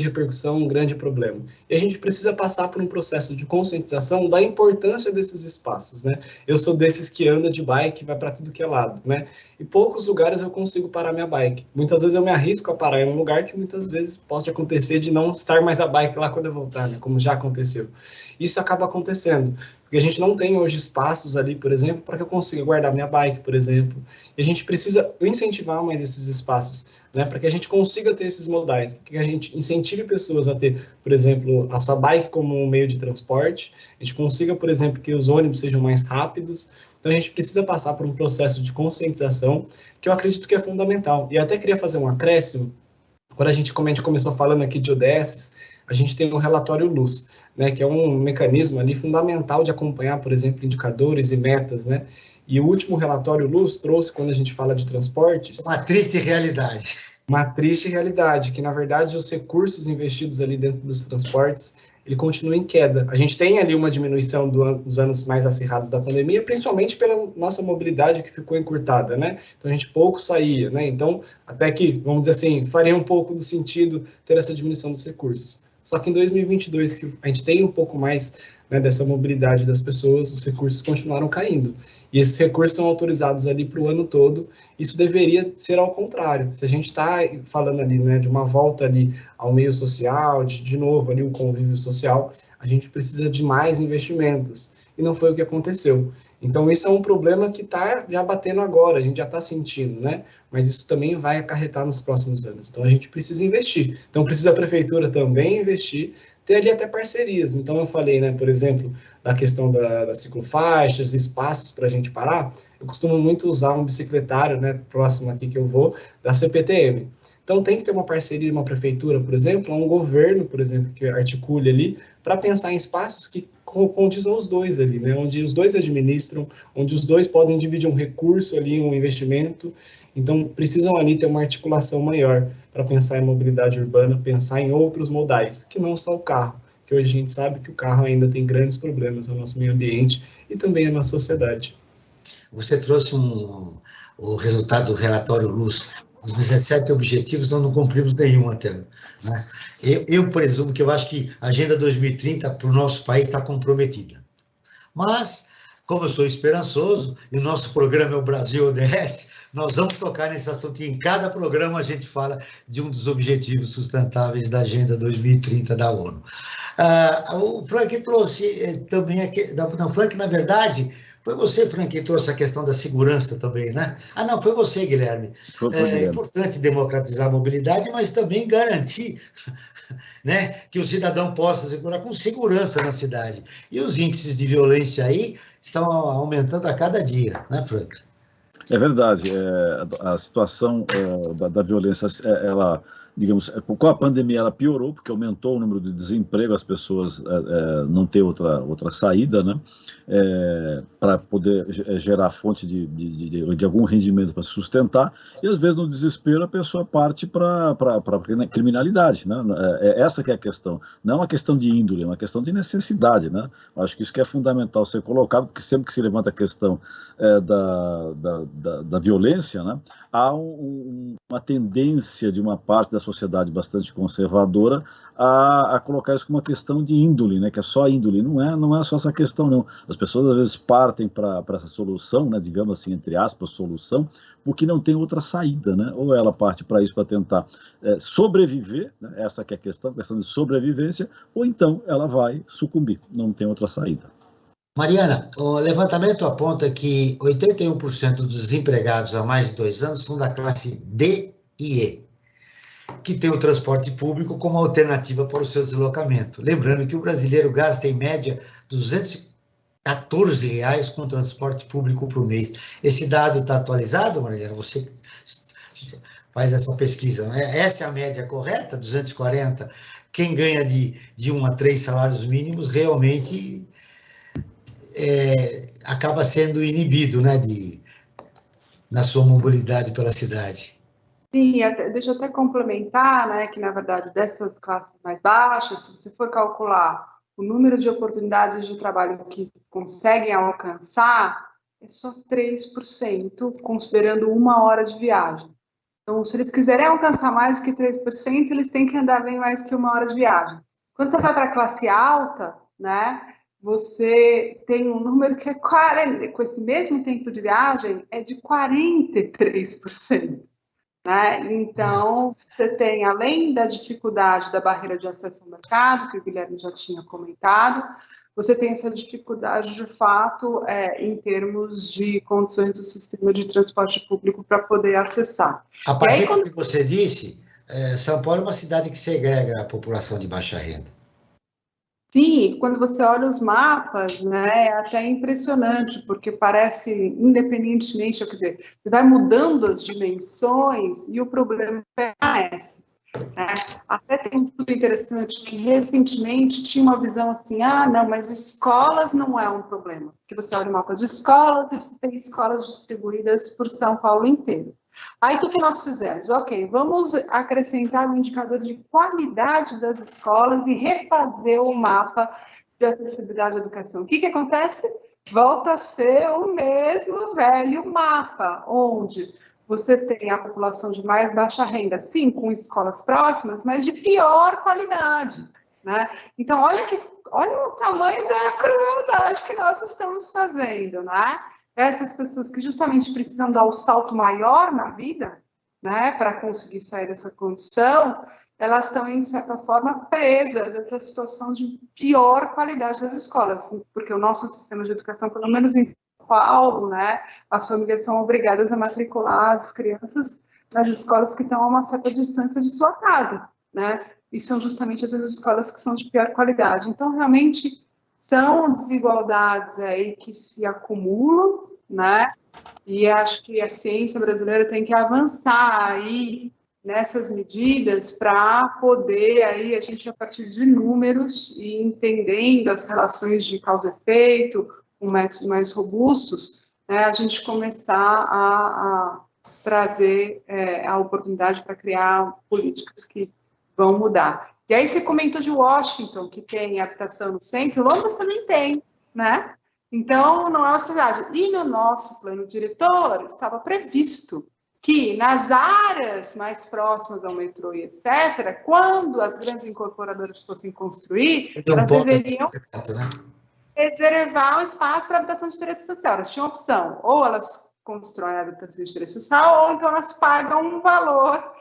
repercussão, um grande problema. E a gente precisa passar por um processo de conscientização da importância desses espaços, né? Eu sou desses que anda de bike, vai para tudo que é lado, né? E poucos lugares eu consigo parar minha bike. Muitas vezes eu me arrisco a parar em um lugar que muitas vezes pode acontecer de não estar mais a bike lá quando eu voltar, né? Como já aconteceu. Isso acaba acontecendo, porque a gente não tem hoje espaços ali, por exemplo, para que eu consiga guardar minha bike, por exemplo. E a gente precisa incentivar mais esses espaços, né, para que a gente consiga ter esses modais, que a gente incentive pessoas a ter, por exemplo, a sua bike como um meio de transporte, a gente consiga, por exemplo, que os ônibus sejam mais rápidos. Então, a gente precisa passar por um processo de conscientização, que eu acredito que é fundamental. E até queria fazer um acréscimo, quando a gente começou falando aqui de ODS, a gente tem um relatório Luz, né, que é um mecanismo ali fundamental de acompanhar, por exemplo, indicadores e metas, né? E o último relatório Luz trouxe, quando a gente fala de transportes... Uma triste realidade. Uma triste realidade, que, na verdade, os recursos investidos ali dentro dos transportes, ele continua em queda. A gente tem ali uma diminuição dos anos mais acirrados da pandemia, principalmente pela nossa mobilidade que ficou encurtada, né? Então, a gente pouco saía, né? Então, até que, vamos dizer assim, faria um pouco do sentido ter essa diminuição dos recursos. Só que em 2022, que a gente tem um pouco mais né, dessa mobilidade das pessoas, os recursos continuaram caindo. E esses recursos são autorizados ali para o ano todo. Isso deveria ser ao contrário. Se a gente está falando ali, né, de uma volta ali ao meio social, de novo ali o convívio social, a gente precisa de mais investimentos. E não foi o que aconteceu. Então, isso é um problema que está já batendo agora, a gente já está sentindo, né? Mas isso também vai acarretar nos próximos anos. Então, a gente precisa investir. Então, precisa a prefeitura também investir, ter ali até parcerias. Então, eu falei, né, por exemplo, da questão das ciclofaixas, espaços para a gente parar. Eu costumo muito usar um bicicletário, né, próximo aqui que eu vou, da CPTM. Então, tem que ter uma parceria, uma prefeitura, por exemplo, um governo, por exemplo, que articule ali, para pensar em espaços que condizam os dois ali, né? Onde os dois administram, onde os dois podem dividir um recurso ali, um investimento. Então, precisam ali ter uma articulação maior para pensar em mobilidade urbana, pensar em outros modais, que não só o carro, que hoje a gente sabe que o carro ainda tem grandes problemas no nosso meio ambiente e também na nossa sociedade. Você trouxe o resultado do relatório Luz. Os 17 objetivos, nós não cumprimos nenhum até. Né? Eu presumo que eu acho que a Agenda 2030 para o nosso país está comprometida. Mas, como eu sou esperançoso, e o nosso programa é o Brasil ODS, nós vamos tocar nesse assunto e em cada programa a gente fala de um dos objetivos sustentáveis da Agenda 2030 da ONU. O Frank trouxe também aqui, não, Frank, na verdade, foi você, Frank, que trouxe a questão da segurança também, né? Não, foi você, Guilherme. É importante democratizar a mobilidade, mas também garantir, né, que o cidadão possa circular com segurança na cidade. E os índices de violência aí estão aumentando a cada dia, né, Frank? É verdade. A situação da violência, ela, digamos, com a pandemia ela piorou, porque aumentou o número de desemprego, as pessoas não têm outra saída, né, para poder gerar fonte de algum rendimento para se sustentar, e às vezes no desespero a pessoa parte para criminalidade, né? Essa que é a questão, não é uma questão de índole, é uma questão de necessidade, né? Acho que isso que é fundamental ser colocado, porque sempre que se levanta a questão da violência, né, há uma tendência de uma parte da sociedade bastante conservadora a colocar isso como uma questão de índole, né, que é só índole. Não é só essa questão, não. As pessoas às vezes partem para essa solução, né, digamos assim, entre aspas, solução, porque não tem outra saída, né? Ou ela parte para isso para tentar sobreviver, né, essa que é a questão de sobrevivência, ou então ela vai sucumbir, não tem outra saída. Mariana, o levantamento aponta que 81% dos desempregados há mais de 2 anos são da classe D e E, que tem o transporte público como alternativa para o seu deslocamento. Lembrando que o brasileiro gasta, em média, R$ 214 com transporte público por mês. Esse dado está atualizado, Mariana? Você faz essa pesquisa, né? Essa é a média correta, 240? Quem ganha de 1 a 3 salários mínimos realmente acaba sendo inibido, né, na sua mobilidade pela cidade. Sim, deixa eu até complementar, né, que na verdade dessas classes mais baixas, se você for calcular o número de oportunidades de trabalho que conseguem alcançar, é só 3%, considerando 1 hora de viagem. Então, se eles quiserem alcançar mais que 3%, eles têm que andar bem mais que 1 hora de viagem. Quando você vai para a classe alta, né, você tem um número que é 40%, com esse mesmo tempo de viagem, é de 43%. Né? Então, você tem, além da dificuldade da barreira de acesso ao mercado, que o Guilherme já tinha comentado, você tem essa dificuldade, de fato, em termos de condições do sistema de transporte público para poder acessar. A partir do que você disse, São Paulo é uma cidade que segrega a população de baixa renda. Sim, quando você olha os mapas, né, é até impressionante, porque parece, independentemente, quer dizer, você vai mudando as dimensões e o problema permanece. Né? Até tem um estudo interessante que recentemente tinha uma visão assim, não, mas escolas não é um problema, porque você olha o mapa de escolas e você tem escolas distribuídas por São Paulo inteiro. Aí, o que nós fizemos? Ok, vamos acrescentar um indicador de qualidade das escolas e refazer o mapa de acessibilidade à educação. O que acontece? Volta a ser o mesmo velho mapa, onde você tem a população de mais baixa renda, sim, com escolas próximas, mas de pior qualidade. Né? Então, olha o tamanho da crueldade que nós estamos fazendo, né? Essas pessoas que justamente precisam dar o salto maior na vida, né, para conseguir sair dessa condição, elas estão, em certa forma, presas nessa situação de pior qualidade das escolas, porque o nosso sistema de educação, pelo menos em São Paulo, né, as famílias são obrigadas a matricular as crianças nas escolas que estão a uma certa distância de sua casa, né, e são justamente as escolas que são de pior qualidade. Então, realmente, são desigualdades aí que se acumulam, né? E acho que a ciência brasileira tem que avançar aí nessas medidas para poder aí a gente, a partir de números e entendendo as relações de causa e efeito, com métodos mais robustos, né, a gente começar a trazer a oportunidade para criar políticas que vão mudar. E aí você comentou de Washington, que tem habitação no centro, Londres também tem, né? Então, não é uma cidade. E no nosso plano diretor, estava previsto que nas áreas mais próximas ao metrô e etc., quando as grandes incorporadoras fossem construir, elas deveriam reservar um espaço para habitação de interesse social. Elas tinham opção, ou elas constroem a habitação de interesse social, ou então elas pagam um valor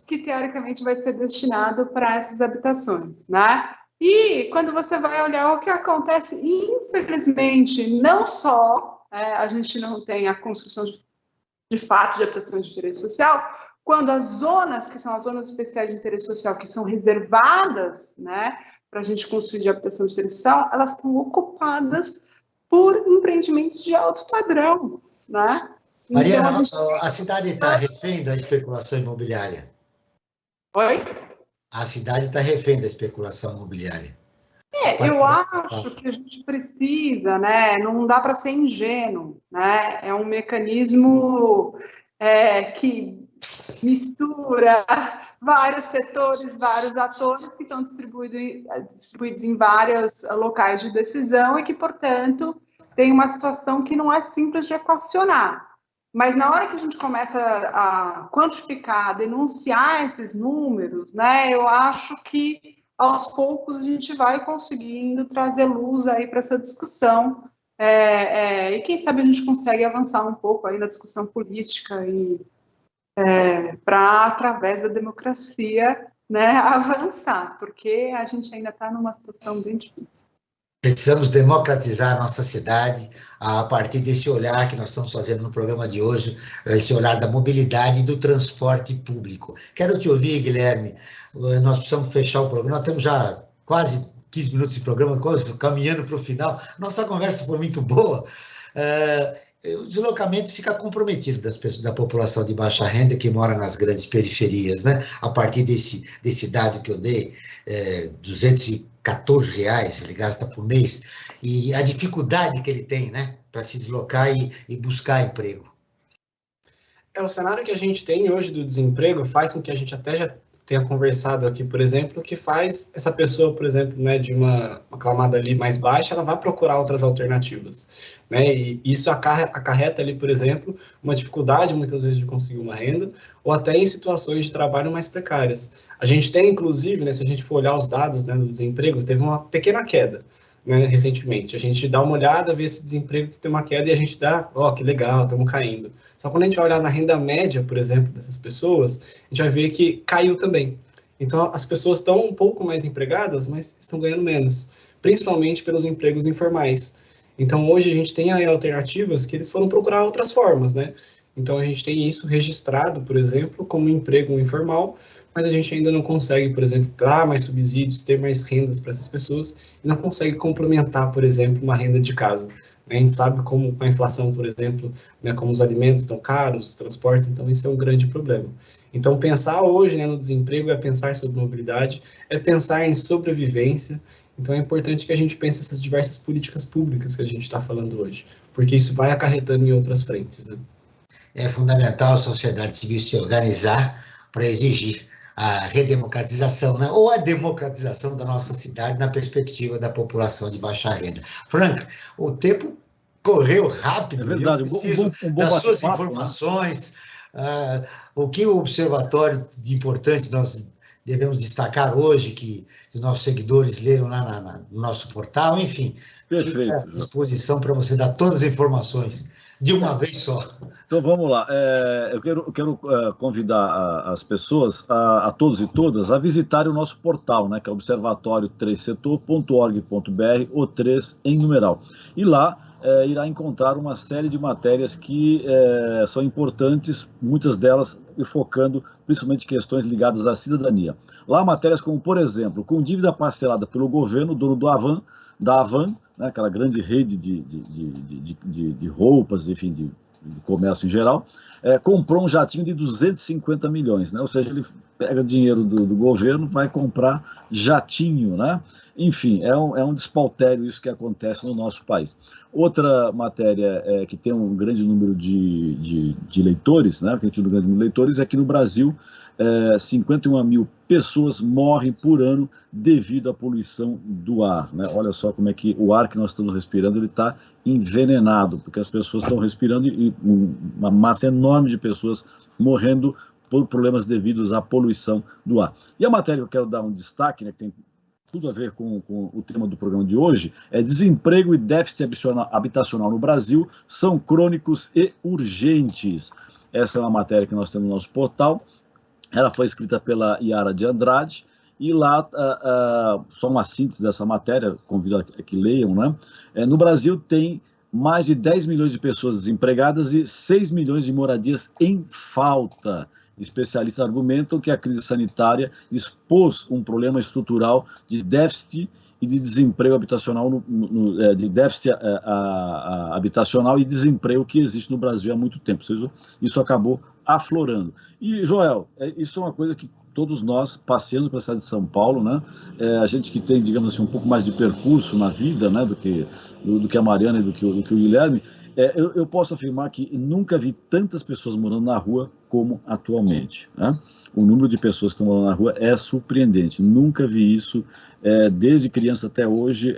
que teoricamente vai ser destinado para essas habitações, né? E quando você vai olhar o que acontece, infelizmente, não só a gente não tem a construção de fato de habitação de interesse social, quando as zonas, que são as zonas especiais de interesse social, que são reservadas, né, para a gente construir de habitação de interesse social, elas estão ocupadas por empreendimentos de alto padrão, né? Mariana, então, a cidade está refém da especulação imobiliária? Oi? A cidade está refém da especulação imobiliária. Eu acho que a gente precisa, né? Não dá para ser ingênuo, né? É um mecanismo que mistura vários setores, vários atores que estão distribuídos em vários locais de decisão e que, portanto, tem uma situação que não é simples de equacionar. Mas na hora que a gente começa a quantificar, a denunciar esses números, né, eu acho que aos poucos a gente vai conseguindo trazer luz aí para essa discussão e quem sabe a gente consegue avançar um pouco aí na discussão política e para, através da democracia, né, avançar, porque a gente ainda está numa situação bem difícil. Precisamos democratizar a nossa cidade a partir desse olhar que nós estamos fazendo no programa de hoje, esse olhar da mobilidade e do transporte público. Quero te ouvir, Guilherme. Nós precisamos fechar o programa. Nós temos já quase 15 minutos de programa, caminhando para o final. Nossa conversa foi muito boa. O deslocamento fica comprometido das pessoas, da população de baixa renda que mora nas grandes periferias, né? A partir desse dado que eu dei, R$214 ele gasta por mês, e a dificuldade que ele tem, né, para se deslocar e buscar emprego. O cenário que a gente tem hoje do desemprego faz com que a gente até já tenha conversado aqui, por exemplo, que faz essa pessoa, por exemplo, né, de uma camada ali mais baixa, ela vai procurar outras alternativas, né, e isso acarreta ali, por exemplo, uma dificuldade muitas vezes de conseguir uma renda, ou até em situações de trabalho mais precárias. A gente tem, inclusive, né, se a gente for olhar os dados, né, do desemprego, teve uma pequena queda, né, recentemente. A gente dá uma olhada, vê esse desemprego que tem uma queda e a gente dá, que legal, estamos caindo. Só quando a gente vai olhar na renda média, por exemplo, dessas pessoas, a gente vai ver que caiu também. Então, as pessoas estão um pouco mais empregadas, mas estão ganhando menos, principalmente pelos empregos informais. Então, hoje a gente tem aí alternativas que eles foram procurar outras formas, né? Então, a gente tem isso registrado, por exemplo, como emprego informal, mas a gente ainda não consegue, por exemplo, dar mais subsídios, ter mais rendas para essas pessoas, e não consegue complementar, por exemplo, uma renda de casa. A gente sabe como com a inflação, por exemplo, né, como os alimentos estão caros, os transportes, então isso é um grande problema. Então, pensar hoje, né, no desemprego é pensar sobre mobilidade, é pensar em sobrevivência. Então, é importante que a gente pense essas diversas políticas públicas que a gente está falando hoje, porque isso vai acarretando em outras frentes, né? É fundamental a sociedade civil se organizar para exigir a redemocratização, né? Ou a democratização da nossa cidade na perspectiva da população de baixa renda. Frank, o tempo correu rápido. É verdade, eu preciso das suas informações, né? O que o Observatório de importante nós devemos destacar hoje, que os nossos seguidores leram lá no nosso portal, enfim, Perfeito. fica à disposição para você dar todas as informações de uma vez só. Então vamos lá, eu quero convidar as pessoas, a todos e todas, a visitarem o nosso portal, né, que é observatório3setor.org.br, o 3 em numeral. E lá irá encontrar uma série de matérias que são importantes, muitas delas focando principalmente questões ligadas à cidadania. Lá matérias como, por exemplo, com dívida parcelada pelo governo, dono da Havan, né, aquela grande rede de roupas, enfim, de comércio em geral, comprou um jatinho de 250 milhões, né? Ou seja, ele pega dinheiro do governo, vai comprar jatinho, né? Enfim, é um despautério isso que acontece no nosso país. Outra matéria que tem um grande número de leitores, né? Que tem tido um grande número de leitores, é que no Brasil 51 mil pessoas morrem por ano devido à poluição do ar, né? Olha só como é que o ar que nós estamos respirando, ele está envenenado, porque as pessoas estão respirando e uma massa enorme de pessoas morrendo por problemas devidos à poluição do ar. E a matéria que eu quero dar um destaque, né, que tem tudo a ver com o tema do programa de hoje, é desemprego e déficit habitacional no Brasil são crônicos e urgentes. Essa é uma matéria que nós temos no nosso portal. Ela foi escrita pela Yara de Andrade, e lá, só uma síntese dessa matéria, convido a que leiam, né? No Brasil tem mais de 10 milhões de pessoas desempregadas e 6 milhões de moradias em falta. Especialistas argumentam que a crise sanitária expôs um problema estrutural de déficit e de desemprego habitacional, de déficit habitacional e desemprego que existe no Brasil há muito tempo. Isso acabou aflorando. E, Joel, isso é uma coisa que todos nós, passeando pela cidade de São Paulo, né, a gente que tem, digamos assim, um pouco mais de percurso na vida, né, do que a Mariana e do que o Guilherme, eu posso afirmar que nunca vi tantas pessoas morando na rua como atualmente, né? O número de pessoas que estão morando na rua é surpreendente. Nunca vi isso, desde criança até hoje.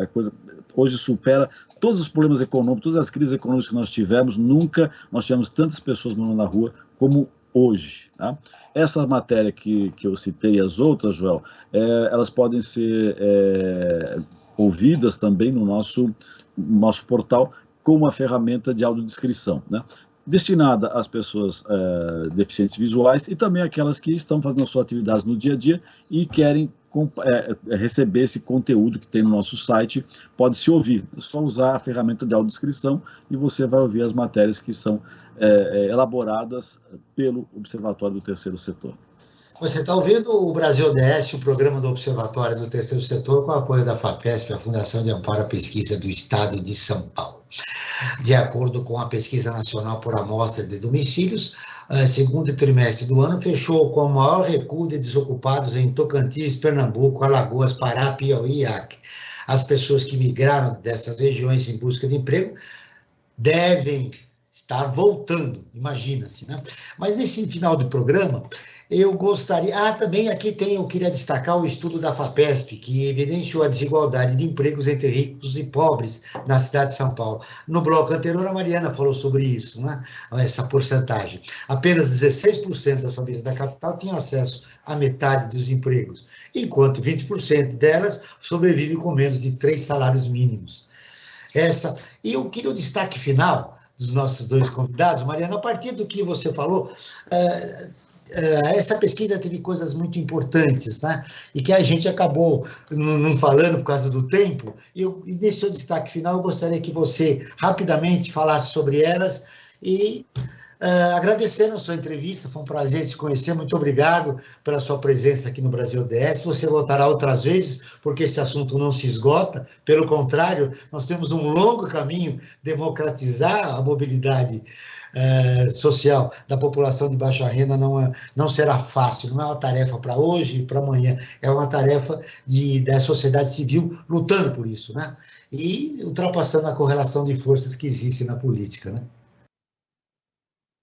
A coisa hoje supera todos os problemas econômicos, todas as crises econômicas que nós tivemos. Nunca nós tivemos tantas pessoas morando na rua como hoje, tá? Essa matéria que eu citei e as outras, Joel, elas podem ser ouvidas também no nosso portal como uma ferramenta de audiodescrição, né? Destinada às pessoas deficientes visuais e também aquelas que estão fazendo suas atividades no dia a dia e querem receber esse conteúdo que tem no nosso site. Pode-se ouvir, é só usar a ferramenta de audiodescrição e você vai ouvir as matérias que são elaboradas pelo Observatório do Terceiro Setor. Você está ouvindo o Brasil ODS, o programa do Observatório do Terceiro Setor, com o apoio da FAPESP, a Fundação de Amparo à Pesquisa do Estado de São Paulo. De acordo com a Pesquisa Nacional por Amostra de Domicílios, segundo trimestre do ano fechou com o maior recuo de desocupados em Tocantins, Pernambuco, Alagoas, Pará, Piauí e Acre. As pessoas que migraram dessas regiões em busca de emprego devem estar voltando, imagina-se, né? Mas nesse final do programa, eu gostaria... também aqui eu queria destacar o estudo da FAPESP, que evidenciou a desigualdade de empregos entre ricos e pobres na cidade de São Paulo. No bloco anterior, a Mariana falou sobre isso, né? Essa porcentagem. Apenas 16% das famílias da capital tinham acesso à metade dos empregos, enquanto 20% delas sobrevivem com menos de 3 salários mínimos. E eu queria o destaque final dos nossos dois convidados. Mariana, a partir do que você falou... essa pesquisa teve coisas muito importantes, né? E que a gente acabou não falando por causa do tempo. E nesse seu destaque final, eu gostaria que você rapidamente falasse sobre elas e agradecendo a sua entrevista. Foi um prazer te conhecer. Muito obrigado pela sua presença aqui no Brasil ODS. Você voltará outras vezes, porque esse assunto não se esgota. Pelo contrário, nós temos um longo caminho democratizar a mobilidade social da população de baixa renda. Não será fácil, não é uma tarefa para hoje e para amanhã, é uma tarefa da sociedade civil lutando por isso, né? E ultrapassando a correlação de forças que existe na política, né?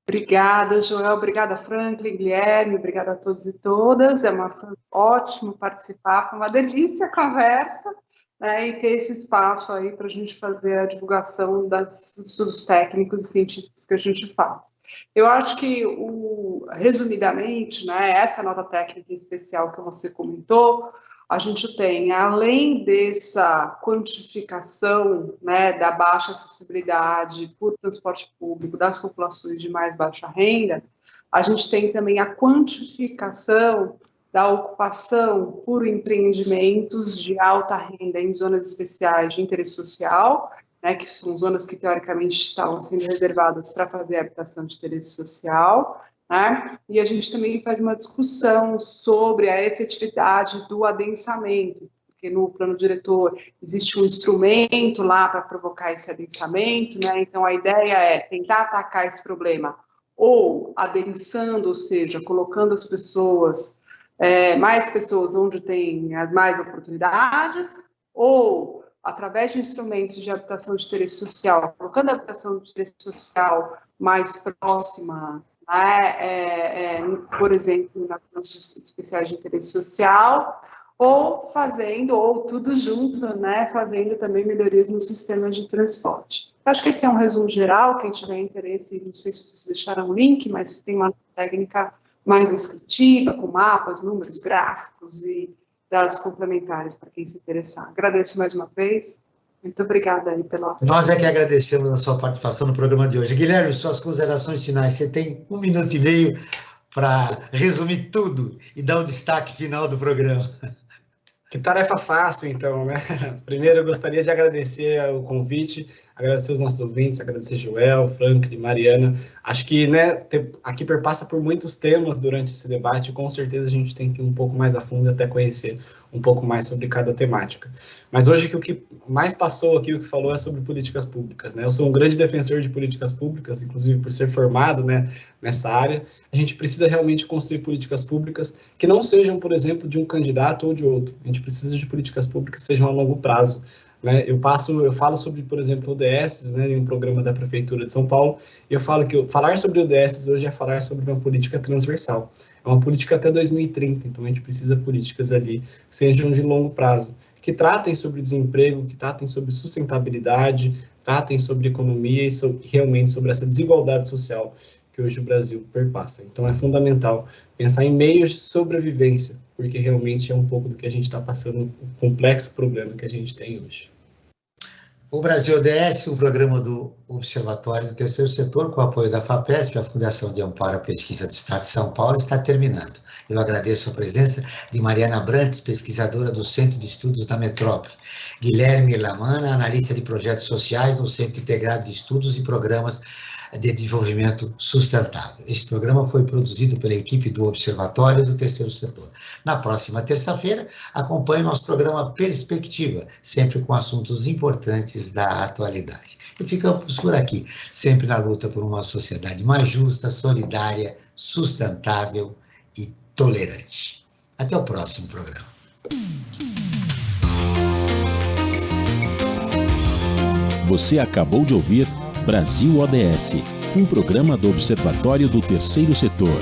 Obrigada, Joel, obrigada, Franklin, Guilherme, obrigada a todos e todas. Foi ótimo participar, foi uma delícia a conversa, né, e ter esse espaço aí para a gente fazer a divulgação dos estudos técnicos e científicos que a gente faz. Eu acho que, resumidamente, né, essa nota técnica especial que você comentou, a gente tem, além dessa quantificação, né, da baixa acessibilidade por transporte público das populações de mais baixa renda, a gente tem também a quantificação da ocupação por empreendimentos de alta renda em zonas especiais de interesse social, né, que são zonas que, teoricamente, estavam sendo reservadas para fazer habitação de interesse social, né? E a gente também faz uma discussão sobre a efetividade do adensamento, porque no plano diretor existe um instrumento lá para provocar esse adensamento, né? Então, a ideia é tentar atacar esse problema ou adensando, ou seja, colocando as pessoas, mais pessoas onde tem as mais oportunidades, ou através de instrumentos de habitação de interesse social, colocando a habitação de interesse social mais próxima, por exemplo, na habitação especial de interesse social, ou tudo junto, né, fazendo também melhorias no sistema de transporte. Acho que esse é um resumo geral. Quem tiver interesse, não sei se vocês deixaram o link, mas tem uma técnica mais descritiva, com mapas, números, gráficos e dados complementares para quem se interessar. Agradeço mais uma vez. Muito obrigada aí pela... Nós é que agradecemos a sua participação no programa de hoje. Guilherme, suas considerações finais. Você tem 1 minuto e meio para resumir tudo e dar o destaque final do programa. Que tarefa fácil, então, né? Primeiro, eu gostaria de agradecer o convite, agradecer os nossos ouvintes, agradecer Joel, Franklin, Mariana. Acho que, né, aqui perpassa por muitos temas durante esse debate, e com certeza a gente tem que ir um pouco mais a fundo e até conhecer um pouco mais sobre cada temática. Mas hoje o que mais passou aqui, o que falou, é sobre políticas públicas, né? Eu sou um grande defensor de políticas públicas, inclusive por ser formado, né, nessa área. A gente precisa realmente construir políticas públicas que não sejam, por exemplo, de um candidato ou de outro. A gente precisa de políticas públicas que sejam a longo prazo, né? Eu falo sobre, por exemplo, ODS, né, em um programa da Prefeitura de São Paulo, e eu falo que falar sobre ODS hoje é falar sobre uma política transversal. É uma política até 2030, então a gente precisa de políticas ali que sejam de longo prazo, que tratem sobre desemprego, que tratem sobre sustentabilidade, tratem sobre economia e realmente sobre essa desigualdade social que hoje o Brasil perpassa. Então é fundamental pensar em meios de sobrevivência, porque realmente é um pouco do que a gente está passando, o complexo problema que a gente tem hoje. O Brasil ODS, o programa do Observatório do Terceiro Setor, com o apoio da FAPESP, a Fundação de Amparo à Pesquisa do Estado de São Paulo, está terminando. Eu agradeço a presença de Mariana Brantes, pesquisadora do Centro de Estudos da Metrópole, Guilherme Lamana, analista de projetos sociais no Centro Integrado de Estudos e Programas de Desenvolvimento Sustentável. Este programa foi produzido pela equipe do Observatório do Terceiro Setor. Na próxima terça-feira, acompanhe nosso programa Perspectiva, sempre com assuntos importantes da atualidade. E ficamos por aqui, sempre na luta por uma sociedade mais justa, solidária, sustentável e tolerante. Até o próximo programa. Você acabou de ouvir Brasil ODS, um programa do Observatório do Terceiro Setor.